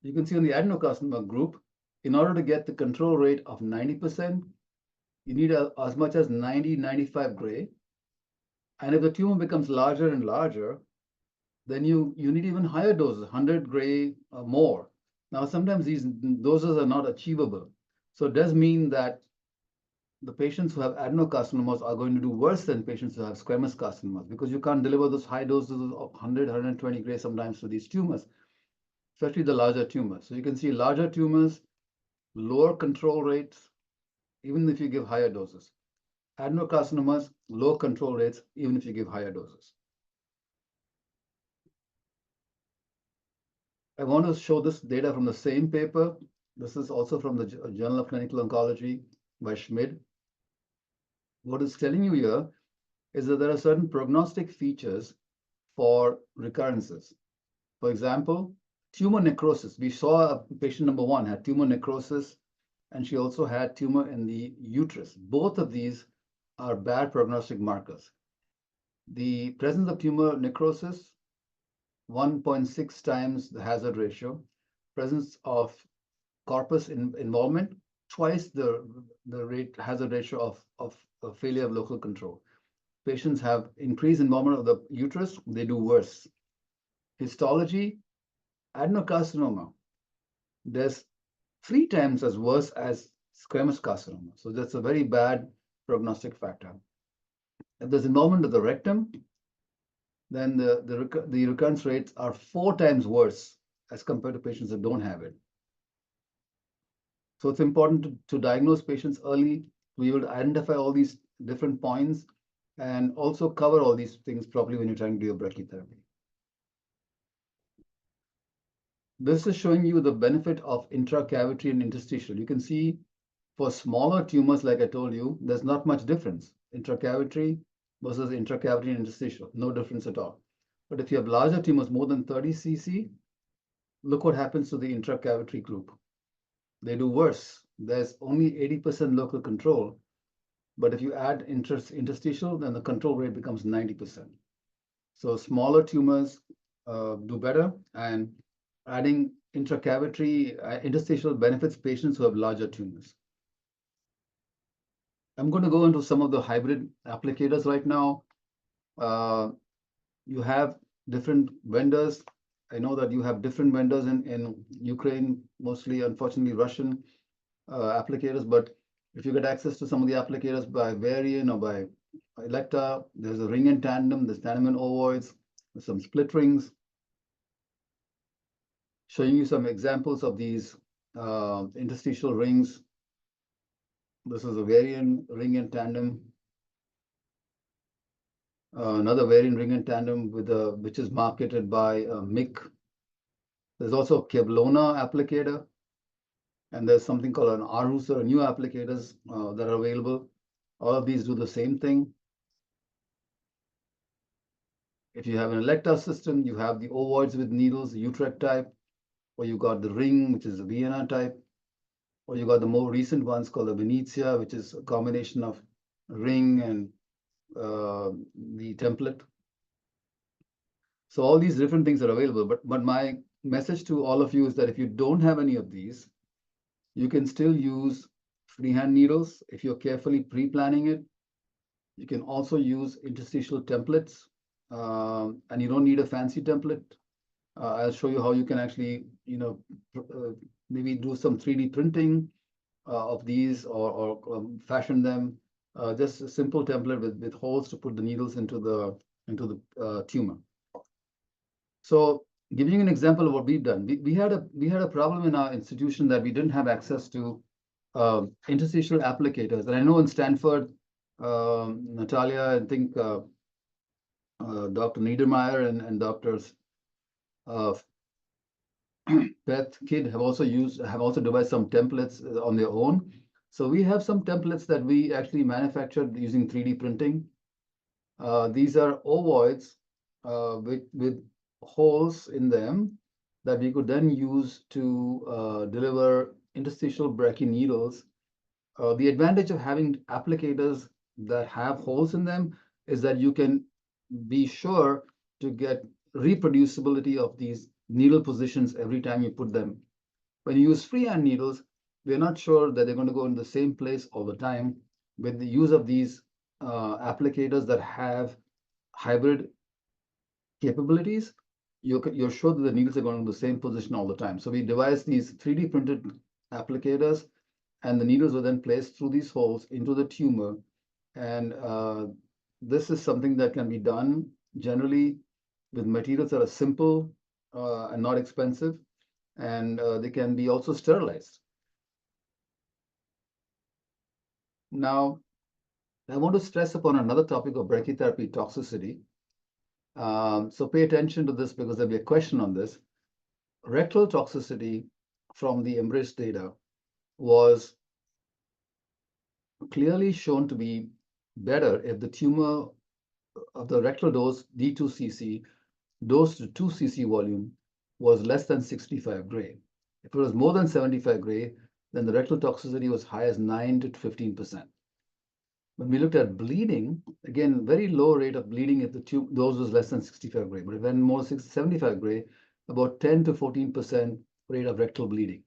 You can see on the adenocarcinoma group, in order to get the control rate of 90%, you need as much as 90, 95 gray. And if the tumor becomes larger and larger, then you need even higher doses, 100 gray or more. Now, sometimes these doses are not achievable. So it does mean that the patients who have adenocarcinomas are going to do worse than patients who have squamous carcinomas, because you can't deliver those high doses of 100, 120 gray sometimes to these tumors, especially the larger tumors. So you can see larger tumors, lower control rates, even if you give higher doses. Adenocarcinomas, low control rates, even if you give higher doses. I want to show this data from the same paper. This is also from the Journal of Clinical Oncology by Schmid. What it's telling you here is that there are certain prognostic features for recurrences. For example, tumor necrosis. We saw patient number 1 had tumor necrosis, and she also had tumor in the uterus. Both of these are bad prognostic markers. The presence of tumor necrosis, 1.6 times the hazard ratio. Presence of corpus involvement, twice the hazard ratio of failure of local control. Patients have increased involvement of the uterus, they do worse. Histology, adenocarcinoma, there's 3 times as worse as squamous carcinoma. So that's a very bad prognostic factor. If there's involvement of the rectum, then the recurrence rates are 4 times worse as compared to patients that don't have it. So it's important to diagnose patients early, to be able to identify all these different points, and also cover all these things properly when you're trying to do your brachytherapy. This is showing you the benefit of intracavitary and interstitial. You can see for smaller tumors, like I told you, there's not much difference. Intracavitary versus intracavitary and interstitial, no difference at all. But if you have larger tumors, more than 30 cc, look what happens to the intracavitary group. They do worse. There's only 80% local control, But if you add interstitial, then the control rate becomes 90%. So smaller tumors do better, and adding intracavitary interstitial benefits patients who have larger tumors. I'm going to go into some of the hybrid applicators right now. You have different vendors. I know that you have different vendors in Ukraine, mostly, unfortunately, Russian applicators. But if you get access to some of the applicators by Varian or by Electa, there's a ring and tandem, there's tandem and ovoids, there's some split rings. Showing you some examples of these interstitial rings. This is a Varian ring and tandem. Another Varian ring and tandem with which is marketed by MIC. There's also a Kevlona applicator, and there's something called an Arhus or new applicators that are available. All of these do the same thing. If you have an Electa system, you have the ovoids with needles, the Utrecht type, or you got the ring, which is the Vienna type, or you got the more recent ones called the Venezia, which is a combination of ring and the template. So all these different things are available, but my message to all of you is that if you don't have any of these, you can still use freehand needles if you're carefully pre-planning it. You can also use interstitial templates, and you don't need a fancy template. I'll show you how you can actually, maybe do some 3D printing of these, or fashion them. Just a simple template with holes to put the needles into the tumor. So giving you an example of what we've done, we had a problem in our institution that we didn't have access to interstitial applicators. And I know in Stanford, Natalia, I think Dr. Niedermeyer and doctors Beth Kidd have also devised some templates on their own. So we have some templates that we actually manufactured using 3D printing. These are ovoids with holes in them that we could then use to deliver interstitial brachy needles. The advantage of having applicators that have holes in them is that you can be sure to get reproducibility of these needle positions every time you put them. When you use freehand needles, we're not sure that they're going to go in the same place all the time. With the use of these applicators that have hybrid capabilities, you're sure that the needles are going in the same position all the time. So we devised these 3D printed applicators, and the needles were then placed through these holes into the tumor. And this is something that can be done generally with materials that are simple and not expensive, and they can be also sterilized. Now, I want to stress upon another topic of brachytherapy toxicity. So pay attention to this because there'll be a question on this. Rectal toxicity from the EMBRACE data was clearly shown to be better if the tumor of the rectal dose D2cc dose to 2 cc volume was less than 65 gray. If it was more than 75 gray, then the rectal toxicity was high as 9 to 15%. When we looked at bleeding, again, very low rate of bleeding if the dose was less than 65 gray, but if when more 75 gray, about 10 to 14% rate of rectal bleeding.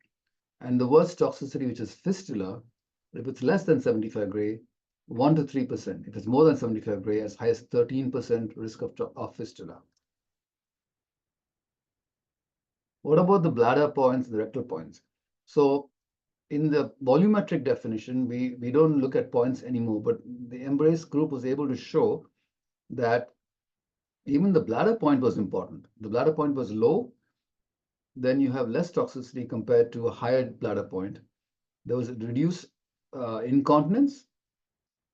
And the worst toxicity, which is fistula, if it's less than 75 gray, 1 to 3%. If it's more than 75 gray, as high as 13% risk of fistula. What about the bladder points, the rectal points? So in the volumetric definition, we don't look at points anymore, but the EMBRACE group was able to show that even the bladder point was important. The bladder point was low, then you have less toxicity compared to a higher bladder point. There was a reduced incontinence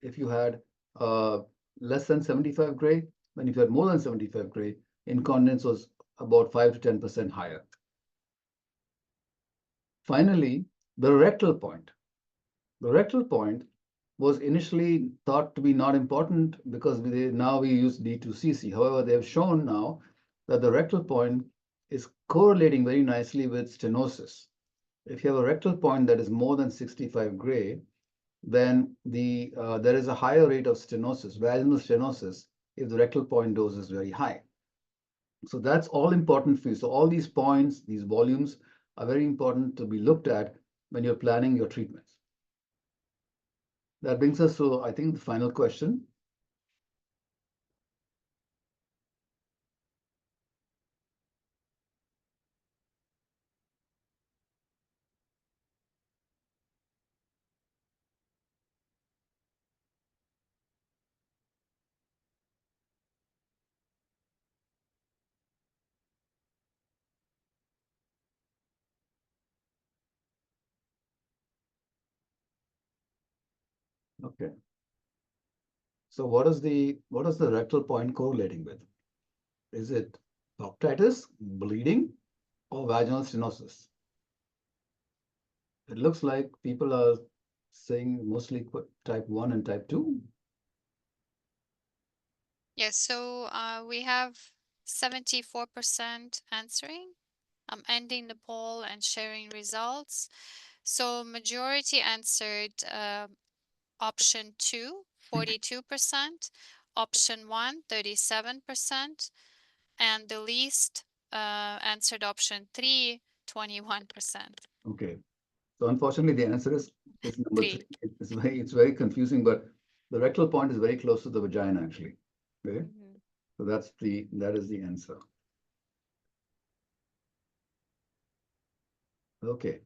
if you had less than 75 gray. When if you had more than 75 gray, incontinence was about 5 to 10% higher. Finally, the rectal point. The rectal point was initially thought to be not important because now we use D2cc. However, they have shown now that the rectal point is correlating very nicely with stenosis. If you have a rectal point that is more than 65 gray, then there is a higher rate of stenosis, vaginal stenosis, if the rectal point dose is very high. So that's all important for you. So all these points, these volumes are very important to be looked at when you're planning your treatments. That brings us to, I think, the final question. Okay. So what is the rectal point correlating with? Is it proctitis, bleeding, or vaginal stenosis? It looks like people are saying mostly type 1 and type 2. Yes, so we have 74% answering. I'm ending the poll and sharing results. So majority answered option 2, 42%, option 1, 37%, and the least answered option 3, 21%. Okay. So unfortunately, the answer is number 3. 3. It's very confusing, but the rectal point is very close to the vagina, actually. Okay. Mhm. So that is the answer. Okay.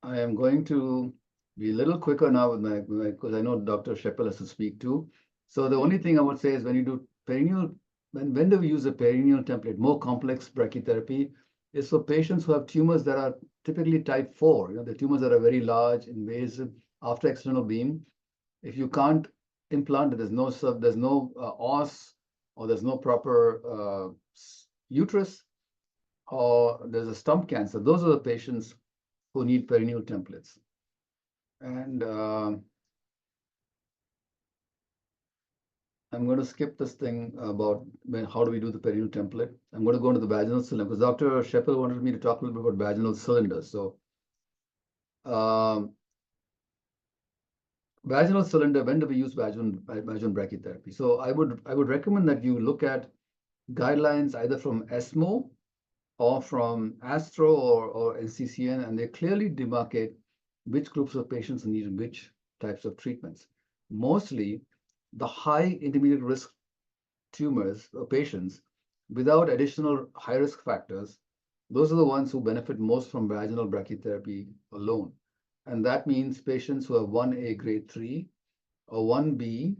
I am going to be a little quicker now with my because I know Dr. Shepil has to speak too. So the only thing I would say is when you do perineal, when do we use a perineal template? More complex brachytherapy is for patients who have tumors that are typically type 4. You know, the tumors that are very large, invasive after external beam. If you can't implant it, there's no os, or there's no proper uterus, or there's a stump cancer. Those are the patients who need perineal templates. And I'm going to skip this thing about how do we do the perineal template. I'm going to go into the vaginal cylinder because Dr. Shepil wanted me to talk a little bit about vaginal cylinders. So vaginal cylinder, when do we use vaginal brachytherapy? So I would recommend that you look at guidelines either from ESMO or from ASTRO or NCCN, and they clearly demarcate which groups of patients need which types of treatments. Mostly, the high intermediate risk tumors or patients without additional high risk factors, those are the ones who benefit most from vaginal brachytherapy alone. And that means patients who have 1A grade 3 or 1B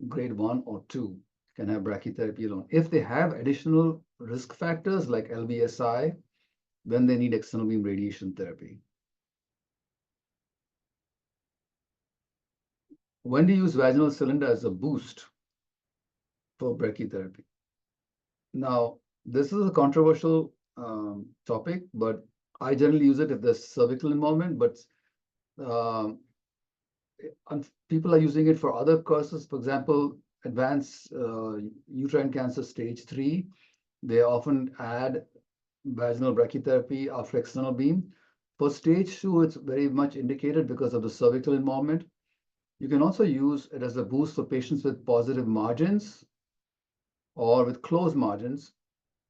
grade 1 or 2 can have brachytherapy alone. If they have additional risk factors like LBSI, then they need external beam radiation therapy. When do you use vaginal cylinder as a boost for brachytherapy? Now, this is a controversial topic, but I generally use it if there's cervical involvement, but people are using it for other causes. For example, advanced uterine cancer stage 3, they often add vaginal brachytherapy after external beam. For stage 2, it's very much indicated because of the cervical involvement. You can also use it as a boost for patients with positive margins or with closed margins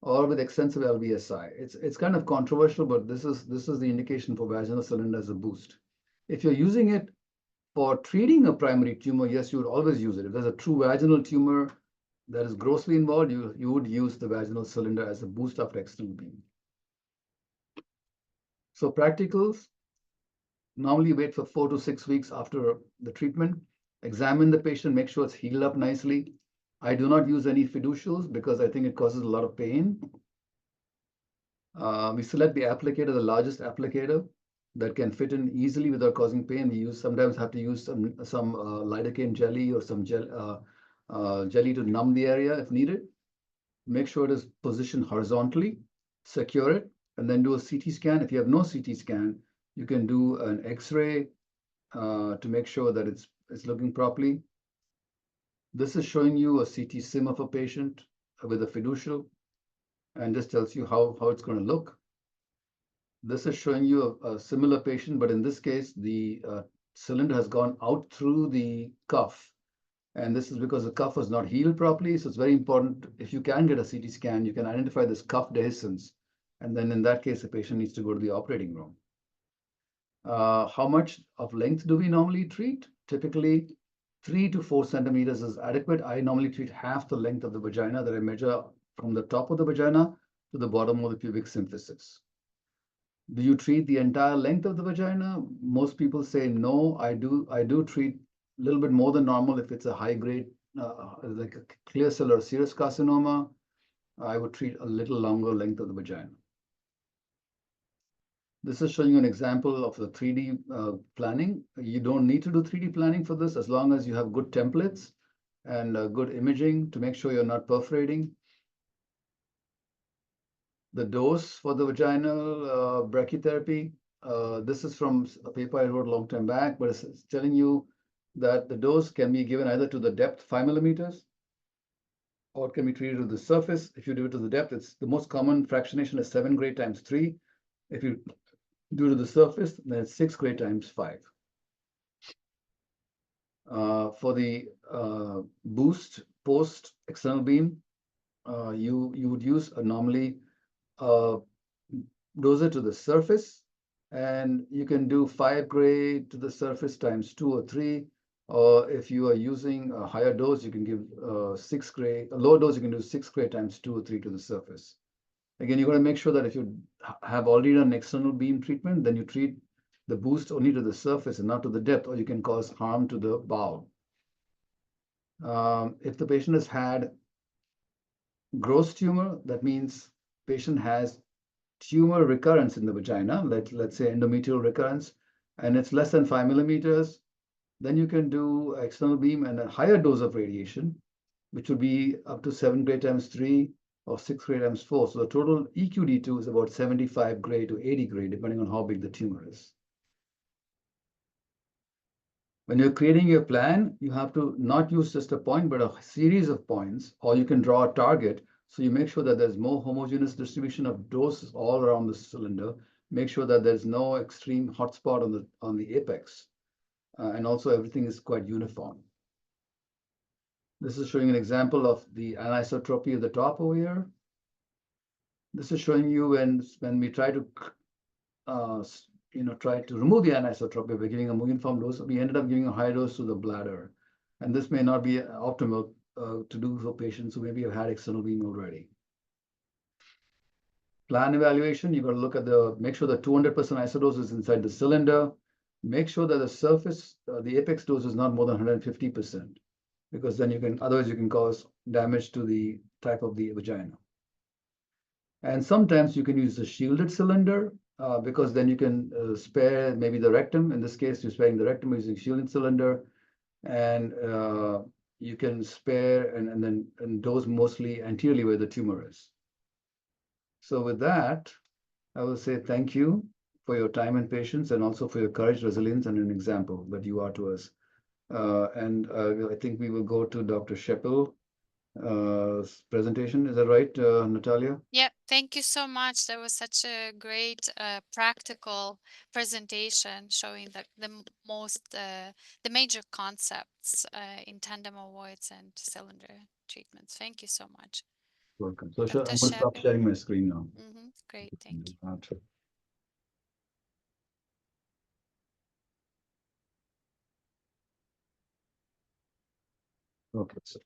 or with extensive LVSI. It's kind of controversial, but this is the indication for vaginal cylinder as a boost. If you're using it for treating a primary tumor, yes, you would always use it. If there's a true vaginal tumor that is grossly involved, you would use the vaginal cylinder as a boost after external beam. So practicals, normally wait for 4 to 6 weeks after the treatment. Examine the patient, make sure it's healed up nicely. I do not use any fiducials because I think it causes a lot of pain. We select the applicator, the largest applicator that can fit in easily without causing pain. We sometimes have to use some lidocaine jelly or some jelly to numb the area if needed. Make sure it is positioned horizontally, secure it, and then do a CT scan. If you have no CT scan, you can do an X-ray to make sure that it's looking properly. This is showing you a CT sim of a patient with a fiducial, and this tells you how it's going to look. This is showing you a similar patient, but in this case, the cylinder has gone out through the cuff. And this is because the cuff was not healed properly. So it's very important. If you can get a CT scan, you can identify this cuff dehiscence. And then in that case, the patient needs to go to the operating room. How much of length do we normally treat? Typically, 3 to 4 centimeters is adequate. I normally treat half the length of the vagina that I measure from the top of the vagina to the bottom of the pubic symphysis. Do you treat the entire length of the vagina? Most people say no. I do treat a little bit more than normal if it's a high grade, like a clear cell or serous carcinoma. I would treat a little longer length of the vagina. This is showing you an example of the 3D planning. You don't need to do 3D planning for this as long as you have good templates and good imaging to make sure you're not perforating. The dose for the vaginal brachytherapy, this is from a paper I wrote a long time back, but it's telling you that the dose can be given either to the depth 5 millimeters or it can be treated to the surface. If you do it to the depth, it's the most common fractionation is 7 gray times 3. If you do to the surface, then it's 6 gray times 5. For the boost post external beam, you would use normally doser to the surface, and you can do 5 gray to the surface times 2 or 3. Or if you are using a higher dose, you can give 6 gray. A lower dose, you can do 6 gray times 2 or 3 to the surface. Again, you got to make sure that if you have already done external beam treatment, then you treat the boost only to the surface and not to the depth, or you can cause harm to the bowel. If the patient has had gross tumor, that means patient has tumor recurrence in the vagina, let's say endometrial recurrence, and it's less than 5 millimeters, then you can do external beam and a higher dose of radiation, which would be up to 7 gray times 3 or 6 gray times 4. So the total EQD2 is about 75 gray to 80 gray, depending on how big the tumor is. When you're creating your plan, you have to not use just a point, but a series of points, or you can draw a target. So you make sure that there's more homogeneous distribution of doses all around the cylinder. Make sure that there's no extreme hotspot on the apex. And also everything is quite uniform. This is showing an example of the anisotropy at the top over here. This is showing you when we try to try to remove the anisotropy by giving a uniform dose, we ended up giving a high dose to the bladder. And this may not be optimal to do for patients who maybe have had external beam already. Plan evaluation, you got to look at make sure the 200% isodose is inside the cylinder. Make sure that the surface, the apex dose is not more than 150%, because then otherwise you can cause damage to the type of the vagina. And sometimes you can use a shielded cylinder because then you can spare maybe the rectum. In this case, you're sparing the rectum using shielded cylinder, and you can spare and dose mostly anteriorly where the tumor is. So with that, I will say thank you for your time and patience, and also for your courage, resilience, and an example that you are to us. I think we will go to Dr. Shepil. Presentation. Is that right, Natalia? Yeah, thank you so much. That was such a great practical presentation showing the major concepts in tandem ovoids and cylinder treatments. Thank you so much. Welcome. So Dr. I'm going to stop Shepil. sharing my screen now. Great, thank you. Okay. So,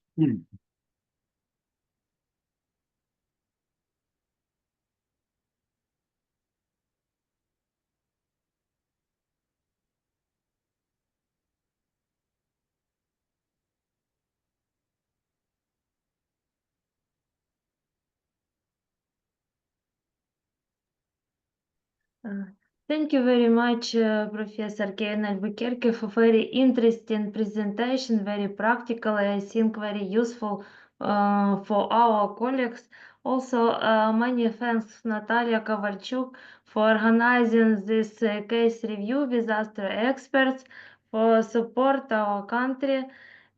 Thank you very much, Professor GYN Albuquerque, for very interesting presentation, very practical, I think very useful for our colleagues. Also, many thanks Natalia Kovalchuk for organizing this case review with ASTRO experts, for support our country,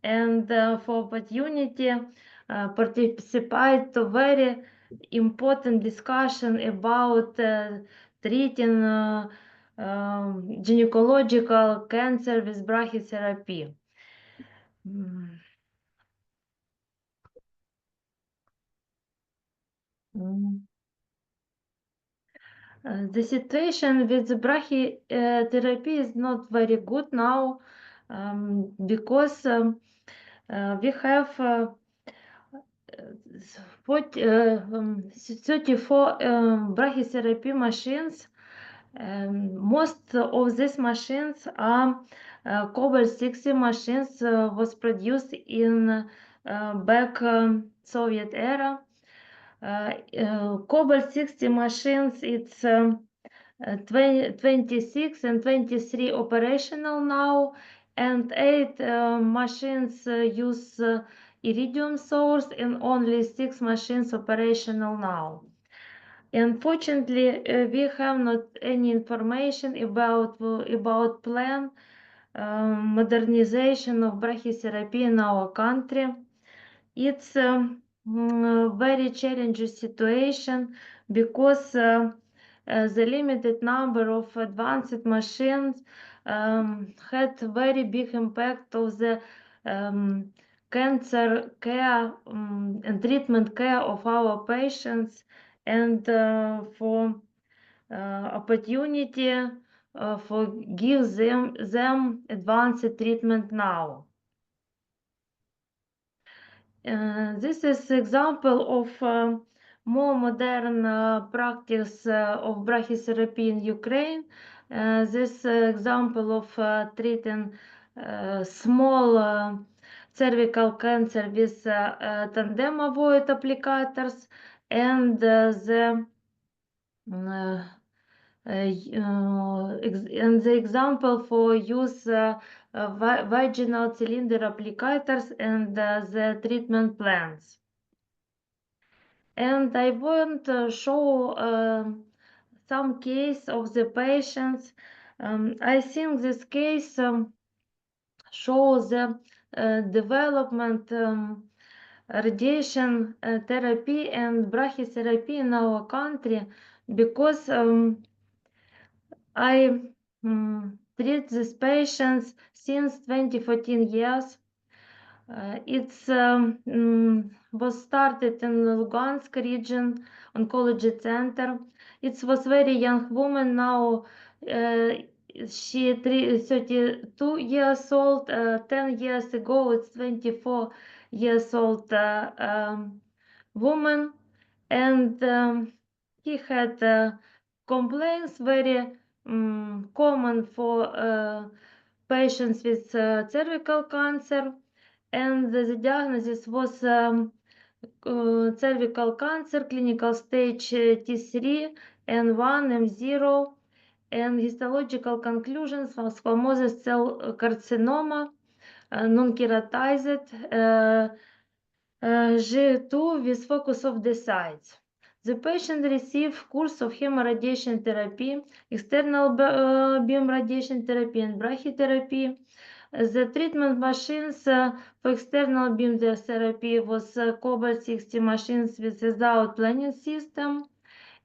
and for opportunity participate to very important discussion about treating gynecological cancer with brachytherapy. The situation with the brachytherapy is not very good now because we have 34 brachytherapy machines. Most of these machines are Cobalt 60 machines was produced in back Soviet era. Cobalt 60 machines, it's 26 and 23 operational now, and 8 machines use iridium source, and only 6 machines operational now. Unfortunately, we have not any information about plan modernization of brachytherapy in our country. It's a very challenging situation because the limited number of advanced machines had very big impact of the cancer care and treatment care of our patients, and for opportunity for give them advanced treatment now. This is example of more modern practice of brachytherapy in Ukraine. This example of treating small cervical cancer with tandem avoid applicators, and the example for use vaginal cylinder applicators and the treatment plans. And I want to show some case of the patients. I think this case shows the development radiation therapy and brachytherapy in our country, because I treat these patients since 2014 years. It's was started in Lugansk region oncology center. It was very young woman. Now she 32 years old. 10 years ago, it's 24 years old woman, and he had complaints very common for patients with cervical cancer, and the diagnosis was cervical cancer, clinical stage T3 and 1 M0, and histological conclusions was squamous cell carcinoma, non-keratized, G2 with focus of the sites. The patient received course of chemoradiation therapy, external beam radiation therapy, and brachytherapy. The treatment machines for external beam therapy was Cobalt 60 machines without planning system,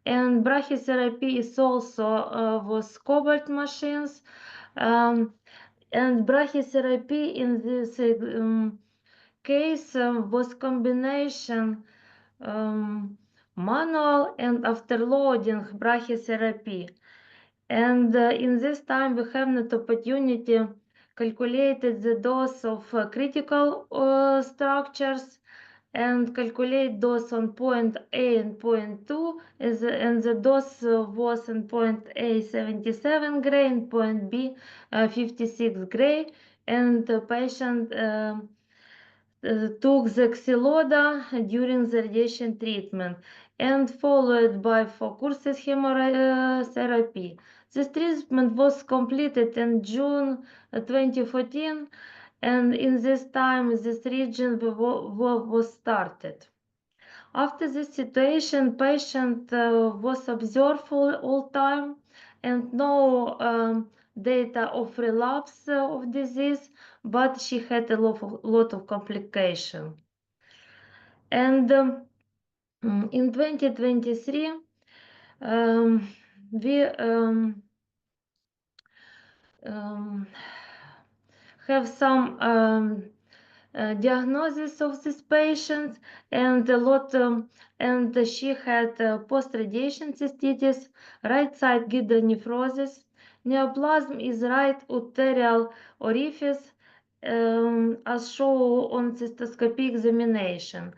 and brachytherapy is also was Cobalt machines, and brachytherapy in this case was combination manual and afterloading brachytherapy. And in this time we have not opportunity calculated the dose of critical structures and calculate dose on point A and point 2, and the dose was in point A 77 gray and point B 56 gray, and the patient took the Xyloda during the radiation treatment and followed by 4 courses chemotherapy. This treatment was completed in June 2014, and in this time this region was started. After this situation, patient was observed all time, and no data of relapse of disease, but she had a lot of complication. And in 2023, we have some diagnosis of this patient, and a lot and she had post-radiation cystitis, right side hydronephrosis, neoplasm is right uterial orifice, as shown on cystoscopy examination.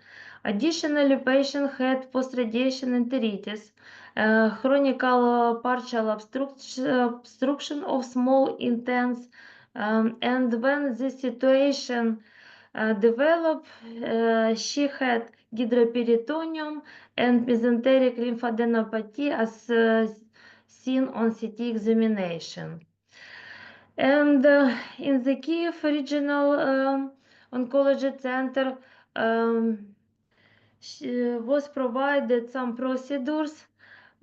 Additionally, patient had post-radiation enteritis, chronic partial obstruction of small intestines, and when this situation developed, she had hydroperitoneum and mesenteric lymphadenopathy as seen on CT examination. And in the Kiev Regional Oncology Center, was provided some procedures,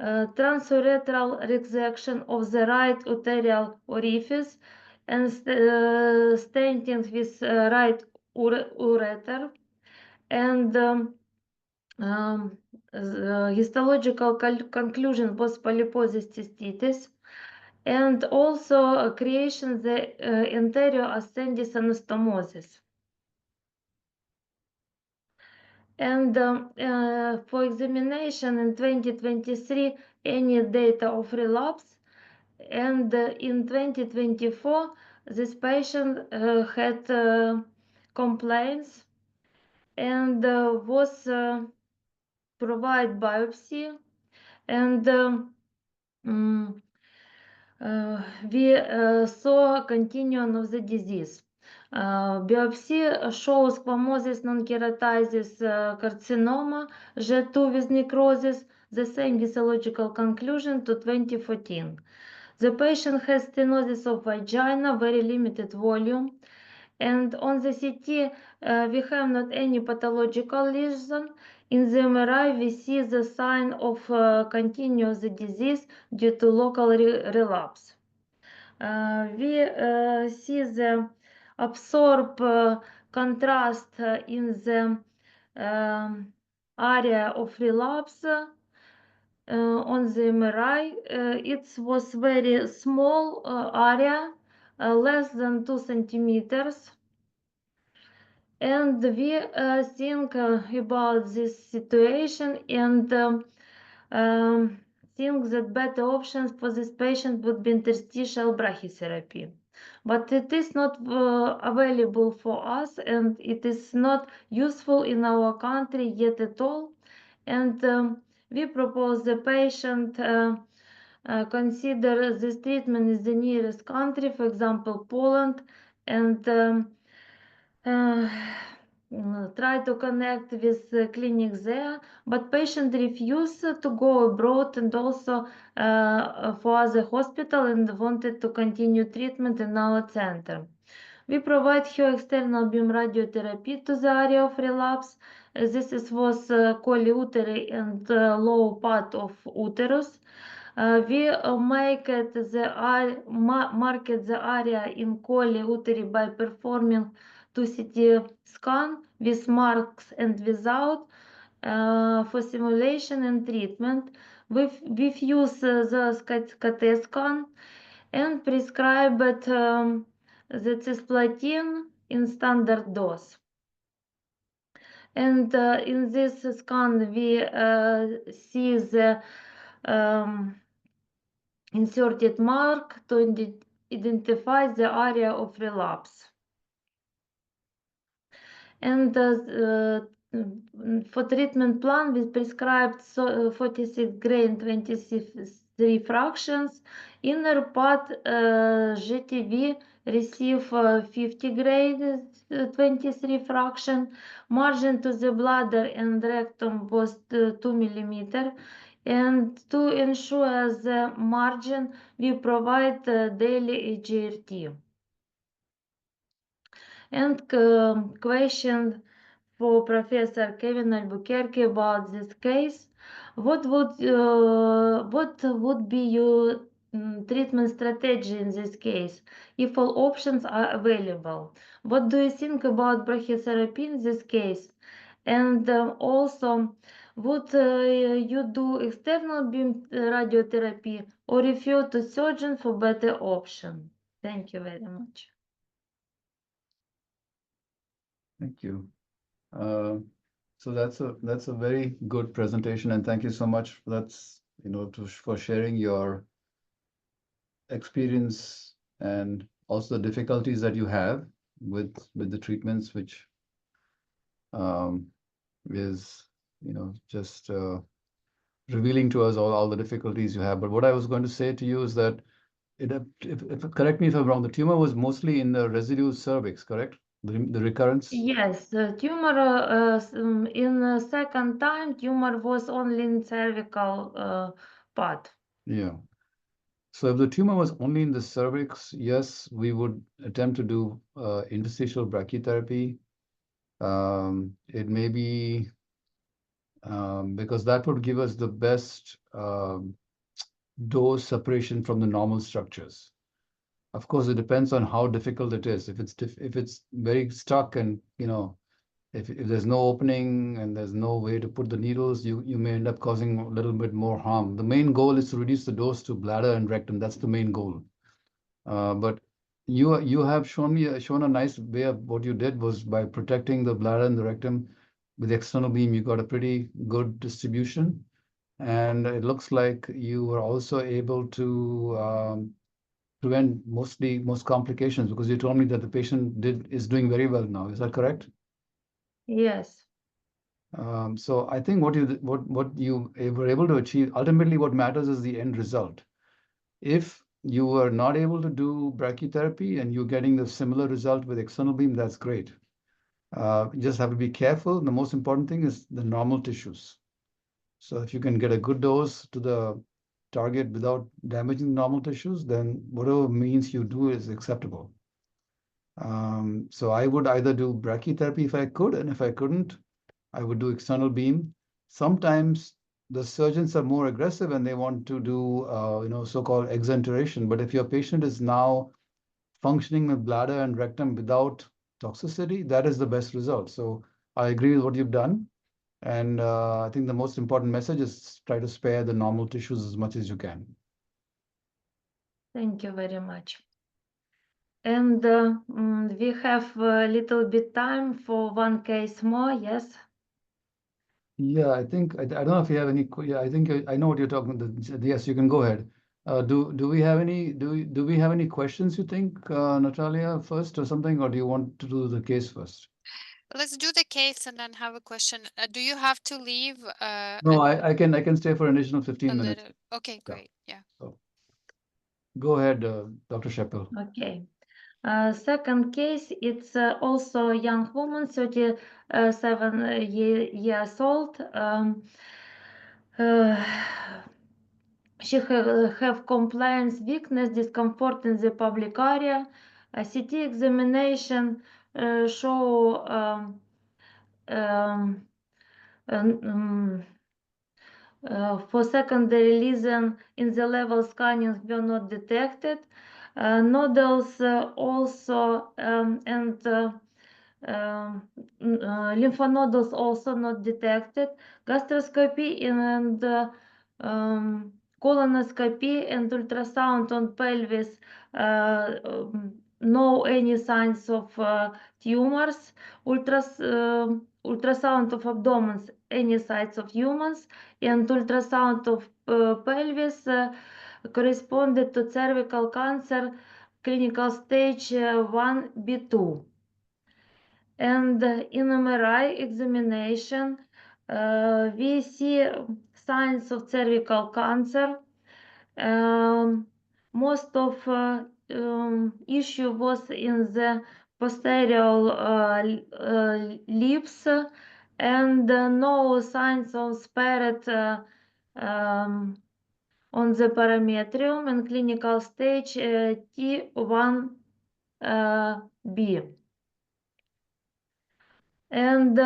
transurethral resection of the right uterial orifice and stenting with right ureter, and the histological conclusion was polyposis cystitis, and also creation the anterior ascendis anastomosis. And for examination in 2023, any data of relapse, and in 2024, this patient had complaints and was provide biopsy, and we saw continuum of the disease. Biopsy shows squamous non-keratitis carcinoma, G2 with necrosis, the same histological conclusion to 2014. The patient has stenosis of vagina, very limited volume, and on the CT we have not any pathological lesion. In the MRI we see the sign of continuous disease due to local relapse. We see the absorb contrast in the area of relapse on the MRI. It was very small area, less than 2 centimeters. And we think about this situation, and think that better options for this patient would be interstitial brachytherapy. But it is not available for us, and it is not useful in our country yet at all. And we propose the patient consider this treatment is the nearest country, for example, Poland, and try to connect with the clinic there, but patient refused to go abroad and also for other hospital, and wanted to continue treatment in our center. We provide here external beam radiotherapy to the area of relapse. This was coli and low part of uterus. We market the area in coli uteri by performing 2 CT scan with marks and without for simulation and treatment. We use the CT scan and prescribed the cisplatin in standard dose. And in this scan we see the inserted mark to identify the area of relapse. And for treatment plan, we prescribed 46 grain 23 fractions. Inner part GTV receive 50 grain 23 fraction. Margin to the bladder and rectum was 2 millimeter. And to ensure the margin, we provide daily HGRT. And question for Professor Kevin Albuquerque about this case: what would be your treatment strategy in this case if all options are available? What do you think about brachytherapy in this case? And also, would you do external beam radiotherapy or refer to surgeon for better option? Thank you very much. Thank you. So that's a very good presentation, and thank you so much. That's for sharing your experience and also the difficulties that you have with the treatments, which is just revealing to us all the difficulties you have. But what I was going to say to you is that correct me if I'm wrong, the tumor was mostly in the residue cervix, correct? The recurrence? Yes, tumor in the second time, tumor was only in cervical part. Yeah. So if the tumor was only in the cervix, yes, we would attempt to do interstitial brachytherapy. It may be because that would give us the best dose separation from the normal structures. Of course, it depends on how difficult it is. If it's very stuck and if there's no opening and there's no way to put the needles, you may end up causing a little bit more harm. The main goal is to reduce the dose to bladder and rectum. That's the main goal. But you have shown a nice way of what you did was by protecting the bladder and the rectum with external beam. You got a pretty good distribution, and it looks like you were also able to prevent most complications because you told me that the patient is doing very well now. Is that correct? Yes. So I think what you were able to achieve, ultimately what matters is the end result. If you are not able to do brachytherapy and you're getting the similar result with external beam, that's great. You just have to be careful. The most important thing is the normal tissues. So if you can get a good dose to the target without damaging normal tissues, then whatever means you do is acceptable. So I would either do brachytherapy if I could, and if I couldn't, I would do external beam. Sometimes the surgeons are more aggressive and they want to do, so-called exenteration. But if your patient is now functioning with bladder and rectum without toxicity, that is the best result. So I agree with what you've done. And I think the most important message is try to spare the normal tissues as much as you can. Thank you very much. And we have a little bit time for one case more, yes? Yeah, I think I don't know if you have any. Yeah, I think I know what you're talking about. Yes, you can go ahead. Do we have any questions you think, Natalia, first or something, or do you want to do the case first? Let's do the case and then have a question. Do you have to leave No, I can stay for an additional 15 minutes. little? Okay, Yeah. great. Yeah. So go ahead, Dr. Shepil. Okay. Second case, it's also a young woman, 37 years old. She have compliance weakness, discomfort in the public area. A CT examination show for secondary lesion in the level scanning were not detected. Nodules also and lymphonodules also not detected. Gastroscopy and colonoscopy and ultrasound on pelvis no any signs of tumors. Ultrasound of abdomen any signs of humans, and ultrasound of pelvis corresponded to cervical cancer clinical stage 1B2. And in MRI examination, we see signs of cervical cancer. Most of issue was in the posterior lips, and no signs of spared on the parametrium and clinical stage T1B. And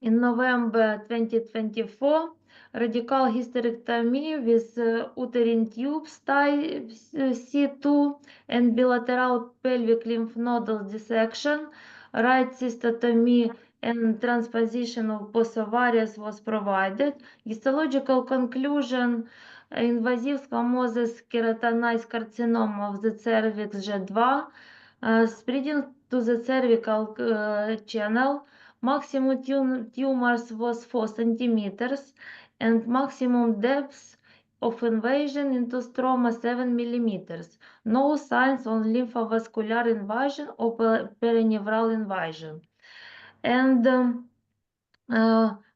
in November 2024, radical hysterectomy with uterine tubes type C2 and bilateral pelvic lymph nodal dissection, right cystotomy and transposition of both ovaries was provided. Histological conclusion, invasive squamous keratinized carcinoma of the cervix G2, spreading to the cervical channel. Maximum tumors was 4 centimeters and maximum depth of invasion into stroma 7 millimeters. No signs of lymphovascular invasion or perineural invasion. And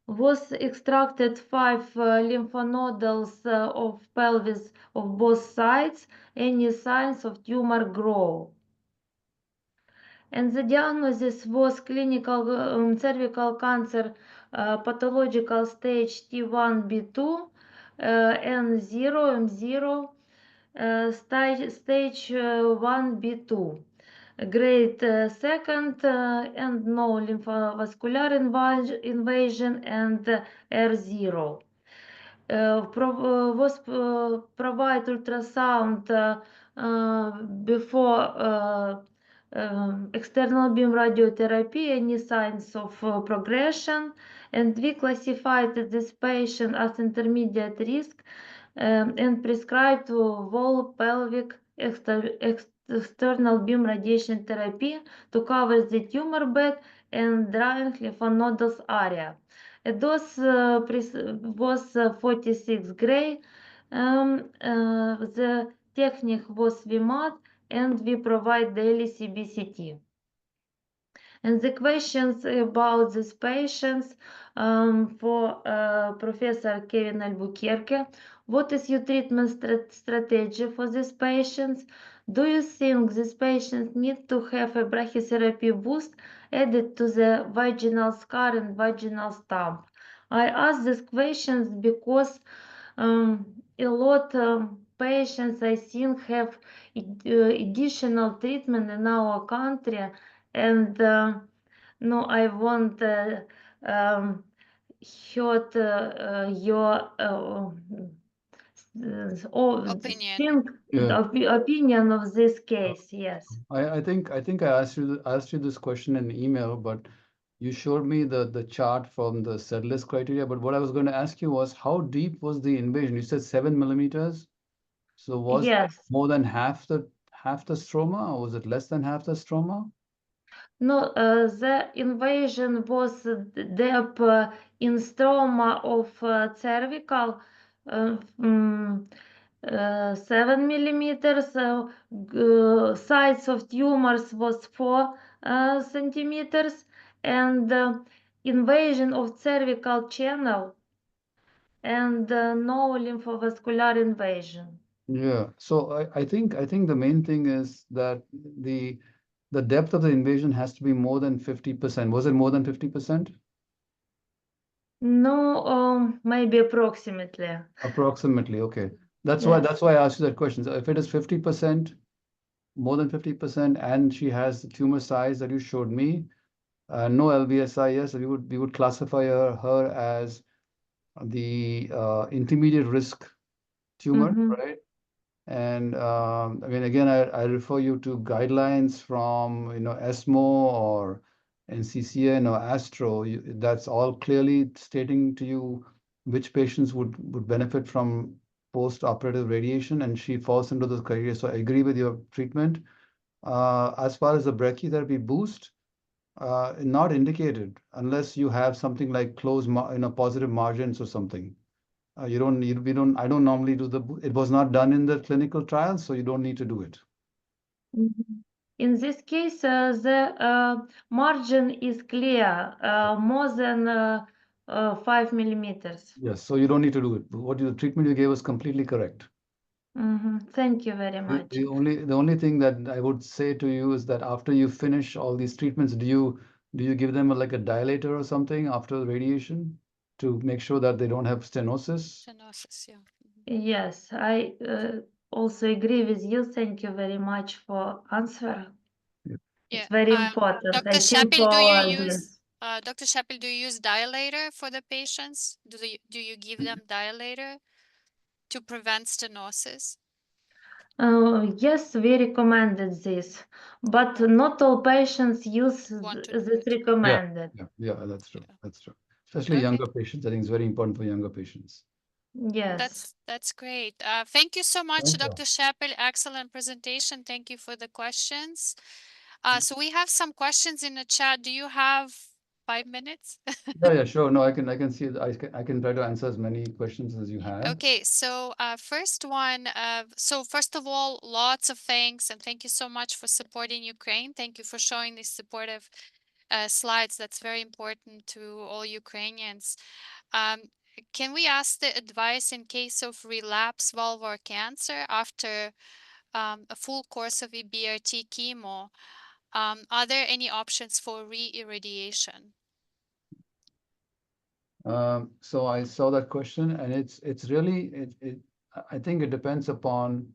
was extracted 5 lymph nodes of pelvis of both sides. Any signs of tumor grow. And the diagnosis was clinical cervical cancer, pathological stage T1, B2, N0, M0, stage 1, B2. Grade second and no lymphovascular invasion and R0. Was provide ultrasound before external beam radiotherapy, any signs of progression, and we classified this patient as intermediate risk and prescribed whole pelvic external beam radiation therapy to cover the tumor bed and drying lymph nodes area. A dose was 46 gray. The technique was VMAT, and we provide daily CBCT. And the questions about these patients for Professor Kevin Albuquerque. What is your treatment strategy for these patients? Do you think these patients need to have a brachytherapy boost added to the vaginal scar and vaginal stump? I ask these questions because a lot patients I think have additional treatment in our country, and no, I want heard your Opinion. think Yeah. opinion of this case. Yes. I think I asked you this question in email, but you showed me the chart from the Sedlis criteria. But what I was going to ask you was how deep was the invasion? You said 7 millimeters. So was Yes. more than half the stroma, or was it less than half the stroma? No, the invasion was deep in stroma of cervical. 7 millimeters. Size of tumors was 4 centimeters, and invasion of cervical channel and no lymphovascular invasion. Yeah. So I think the main thing is that the depth of the invasion has to be more than 50%. Was it more than 50%? No, maybe approximately. Approximately, okay. That's Yes. why I asked you that question. So if it is 50%, more than 50%, and she has the tumor size that you showed me, no LVSI, yes, we would classify her as the intermediate risk tumor, right? And I mean, again, I refer you to guidelines from ESMO or NCCN or ASTRO. That's all clearly stating to you which patients would benefit from post-operative radiation, and she falls into those criteria. So I agree with your treatment. As far as the brachytherapy boost, not indicated unless you have something like positive margins or something. You don't need, we don't, I don't normally do it was not done in the clinical trial, so you don't need to do it. In this case, the margin is clear, more than 5 millimeters. Yes, so you don't need to do it. The treatment you gave was completely correct. Thank you very much. The only thing that I would say to you is that after you finish all these treatments, do you give them like a dilator or something after the radiation to make sure that they don't have stenosis? Stenosis, yeah. Yes, I also agree with you. Thank you very much for answer. Yeah. It's very important, Dr. I think, Shepil, for do our you audience. use Dr. Shepil, do you use dilator for the patients? Do you give them dilator to prevent stenosis? Yes, we recommended this, but Okay. not all patients use Want to do this it. Yeah, recommended. yeah, that's true. Yeah. That's true. Especially Okay. younger patients. I think it's very important for younger patients. Yes. That's great. Thank you so much, Thank you. Dr. Shepil. Excellent presentation. Thank you for the questions. So we have some questions in the chat. Do you have 5 minutes? Yeah, sure. No, I can see it. I can try to answer as many questions as you have. Okay, so first one, so first of all, lots of thanks and thank you so much for supporting Ukraine. Thank you for showing these supportive slides. That's very important to all Ukrainians. Um, can we ask the advice in case of relapse vulvar cancer after a full course of EBRT chemo? Are there any options for re-irradiation? So I saw that question, and it's really I think it depends upon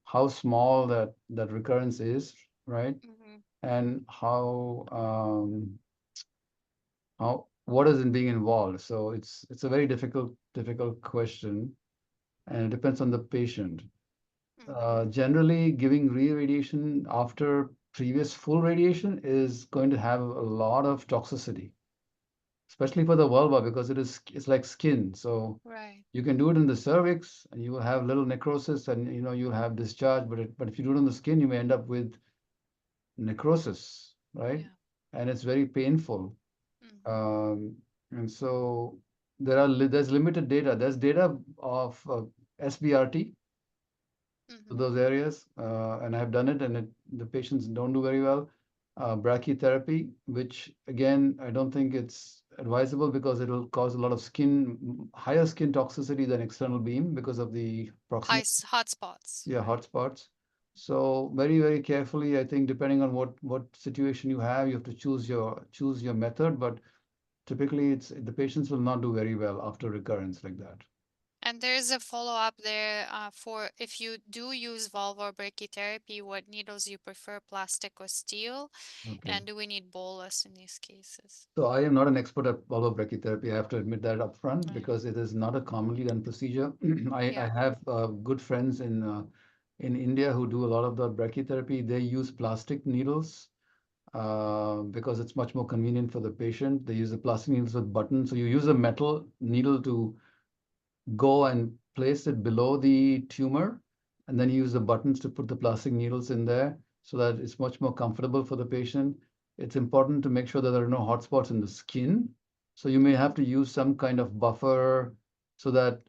how small that recurrence is, right? Mm-hmm. And how what is in being involved. So it's a very difficult question, and it depends on the patient. Mm-hmm. Generally, giving re-radiation after previous full radiation is going to have a lot of toxicity, especially for the vulva because it's like skin. So Right. you can do it in the cervix and you will have little necrosis and you'll have discharge, but if you do it on the skin, you may end up with necrosis, right? Yeah. And it's very painful. Mm-hmm. Um, and so there's limited data. There's data of SBRT to Mm-hmm. those areas, and I've done it, and the patients don't do very well. Brachytherapy, which again, I don't think it's advisable because it will cause a lot of higher skin toxicity than external beam because of the proximity, Hot spots. yeah, Right. hotspots. So very carefully, I think depending on what situation you have, you have to choose your method. But typically, it's the patients will not do very well after recurrence like that. And there's a follow-up there for if you do use vulvar brachytherapy, what needles you prefer, plastic or steel, Okay. and do we need bolus in these cases? So I am not an expert at vulvar brachytherapy. I have to admit that upfront Right. because it is not a commonly done procedure. I Yeah. have good friends in India who do a lot of the brachytherapy. They use plastic needles because it's much more convenient for the patient. They use the plastic needles with buttons. So you use a metal needle to go and place it below the tumor, and then use the buttons to put the plastic needles in there so that it's much more comfortable for the patient. It's important to make sure that there are no hot spots in the skin. So you may have to use some kind of buffer so that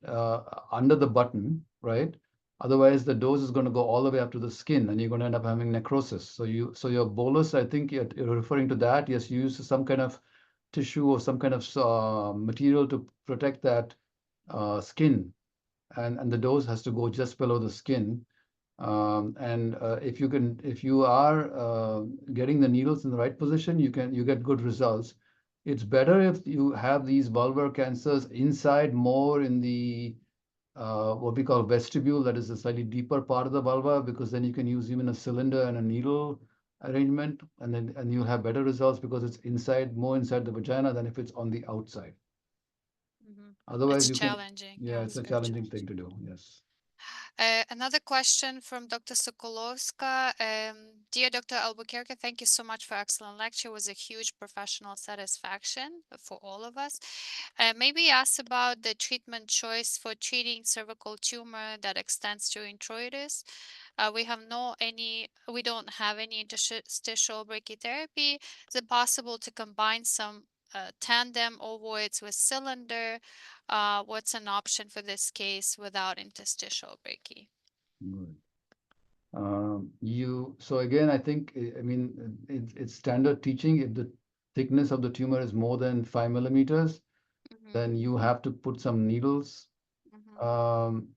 under the button, right? Otherwise, the dose is going to go all the way up to the skin, and you're going to end up having necrosis. So your bolus, I think you're referring to that. Yes, you use some kind of tissue or some kind of material to protect that skin, and the dose has to go just below the skin. And if you are getting the needles in the right position, you get good results. It's better if you have these vulvar cancers inside, more in the what we call vestibule, that is a slightly deeper part of the vulva, because then you can use even a cylinder and a needle arrangement, and you'll have better results because it's more inside the vagina than if it's on the outside. Mm-hmm. Otherwise, It's you can, challenging. yeah, Yeah, it's it's a very challenging challenging. thing to do. Yes. Another question from Dr. Sokolowska. Dear Dr. Albuquerque, thank you so much for excellent lecture. It was a huge professional satisfaction for all of us. Maybe ask about the treatment choice for treating cervical tumor that extends to introitus. We don't have any interstitial brachytherapy. Is it possible to combine some tandem ovoids with cylinder? What's an option for this case without interstitial brachy? Good. So again, I think, I mean, it's standard teaching. If the thickness of the tumor is more than 5 millimeters, Mm-hmm, then you have to put some needles. mm-hmm, Um,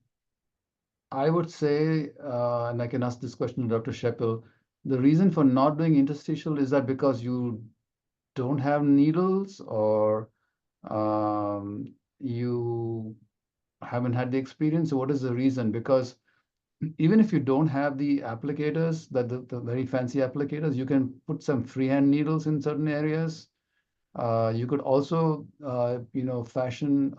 I would say, and I can ask this question to Dr. Shepil, the reason for not doing interstitial, is that because you don't have needles, or you haven't had the experience? So what is the reason? Because even if you don't have the applicators, the very fancy applicators, you can put some freehand needles in certain areas. You could also, fashion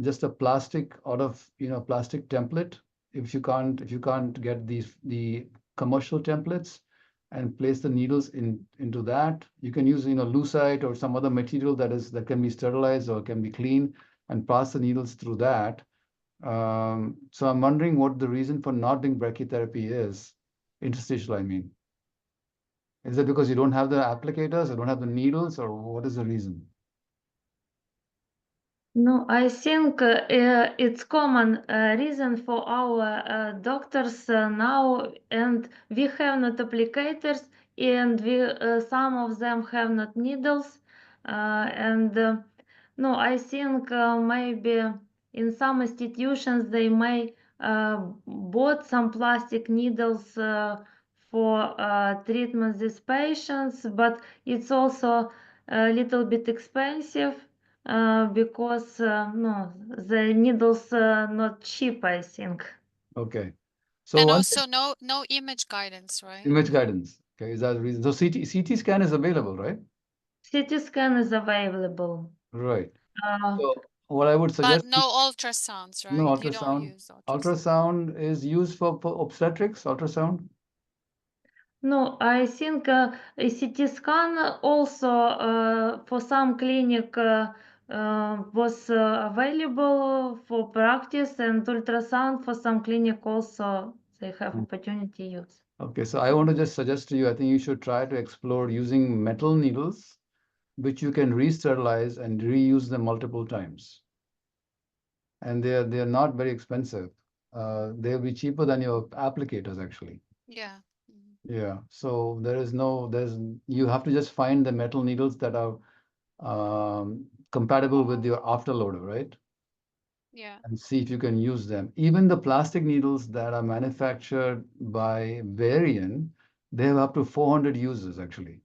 just a plastic plastic template, if you can't get the commercial templates and place the needles into that, you can use lucite or some other material that can be sterilized or can be cleaned and pass the needles through that. So I'm wondering what the reason for not doing brachytherapy is. Interstitial, I mean. Is it because you don't have the applicators or don't have the needles, or what is the reason? No, I think it's common reason for our doctors now, and we have not applicators, and we some of them have not needles, and no, I think maybe in some institutions they may bought some plastic needles for treatment these patients, but it's also a little bit expensive because no, the needles not cheap, I think. Okay. So And one also no image guidance, right? image guidance. Okay, is that the reason? So CT scan is available, right? CT scan is available. Right. Uh, So what I would But suggest, no ultrasounds, no right? You don't ultrasound. use ultrasound. Ultrasound is used for obstetrics, ultrasound. no, I think a CT scan also for some clinic was available for practice, and ultrasound for some clinic also they have Mm. opportunity use. Okay, so I want to just suggest to you, I think you should try to explore using metal needles, which you can re-sterilize and reuse them multiple times. And they're not very expensive. They'll be cheaper than your applicators actually. Yeah. Mhm. Yeah. So you have to just find the metal needles that are compatible with your afterloader, right? Yeah. And see if you can use them. Even the plastic needles that are manufactured by Varian, they have up to 400 uses actually.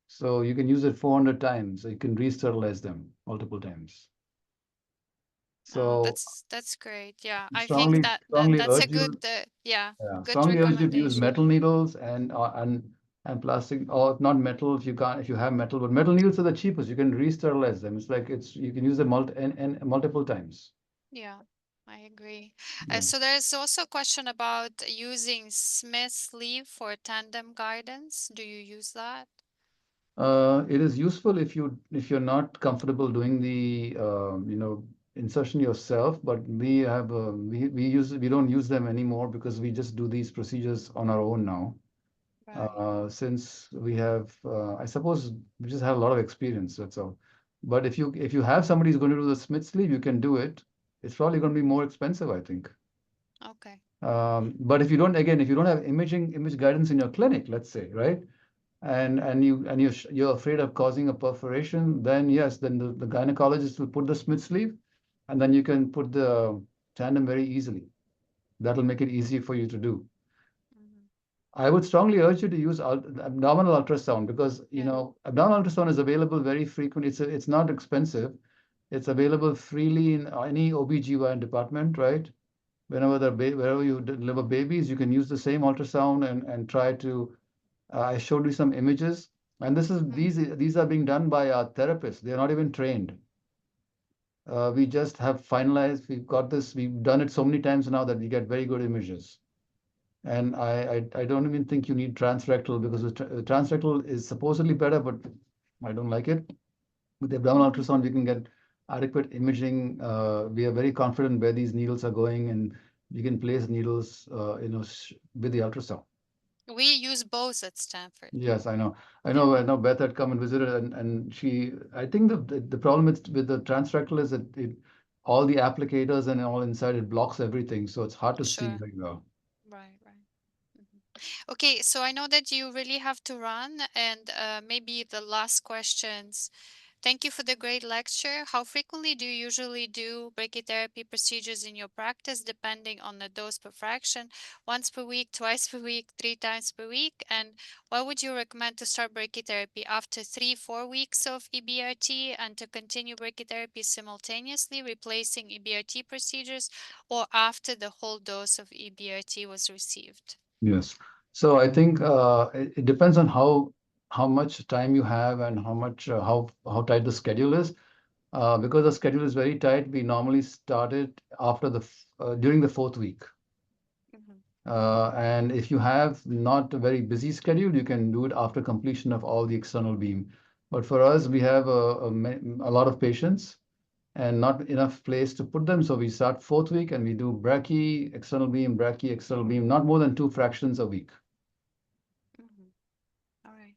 So you can use it 400 times. So you can re-sterilize them multiple times. Oh, So that's great. Yeah. I think strongly, strongly that's a urge good you, yeah, yeah, good strongly urge you to use recommendation. metal needles and plastic, or not metal if you can't, if you have metal, but metal needles are the cheapest. You can re-sterilize them. It's like you can use them and multiple times. Yeah, I agree. Yeah. So there's also a question about using Smith's leaf for tandem guidance. Do you use that? It is useful if you're not comfortable doing the insertion yourself, but we don't use them anymore because we just do these procedures on our own now. Right. Since we have, I suppose we just have a lot of experience, that's all. But if you have somebody who's going to do the Smith sleeve, you can do it. It's probably going to be more expensive, I think. Okay. But if you don't, again, if you don't have image guidance in your clinic, let's say, right? And you're afraid of causing a perforation, then yes, then the gynecologist will put the Smith sleeve, and then you can put the tandem very easily. That'll make it easy for you to do. Hmm. I would strongly urge you to use abdominal ultrasound because Yeah. abdominal ultrasound is available very frequently. It's not expensive. It's available freely in any OB/GYN department, right? Wherever you deliver babies, you can use the same ultrasound and try to. I showed you some images, and Hmm. these are being done by our therapists. They are not even trained. We just have finalized. We've got this. We've done it so many times now that we get very good images. And I don't even think you need transrectal because the transrectal is supposedly better, but I don't like it. With the abdominal ultrasound, we can get adequate imaging. We are very confident where these needles are going, and we can place needles, with the ultrasound. We use both at Stanford. Yes, I know. Yeah. I know Beth had come and visited, and I think the problem with the transrectal is that all the applicators and all inside, it blocks everything. So it's hard to see Sure. very well. Right, right. Mhm. Okay, so I know that you really have to run, and maybe the last questions. Thank you for the great lecture. How frequently do you usually do brachytherapy procedures in your practice, depending on the dose per fraction? Once per week, twice per week, 3 times per week? And why would you recommend to start brachytherapy after 3, 4 weeks of EBRT and to continue brachytherapy simultaneously, replacing EBRT procedures, or after the whole dose of EBRT was received? Yes. So I think it depends on how much time you have and how tight the schedule is. Because the schedule is very tight, we normally start it during the fourth week. And if you have not a very busy schedule, you can do it after completion of all the external beam. But for us, we have a lot of patients and not enough place to put them. So we start fourth week and we do brachy, external beam, not more than 2 fractions a week. All right.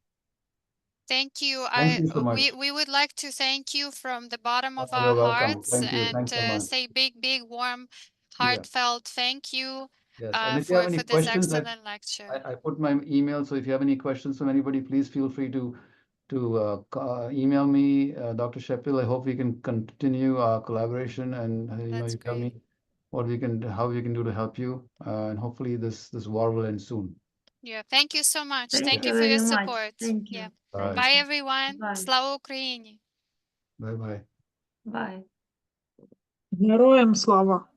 Thank you. Thank you so much. We would like to thank you from the bottom of Oh, our you're welcome. hearts Thank you. and Thanks so much. say big, warm, Yeah. heartfelt thank you Yes. And if you have any for this questions, excellent lecture. I put my email. So if you have any questions from anybody, please feel free to email me, Dr. Shepil. I hope we can continue our collaboration and That's you tell me great. how we can do to help you, and hopefully this war will end soon. Yeah, thank you so much. Thank Thank you you for your very much. support. Thank Yeah. you. Bye. Thank Bye, you. everyone. Bye. Слава Україні! Bye bye. Bye. Героям слава!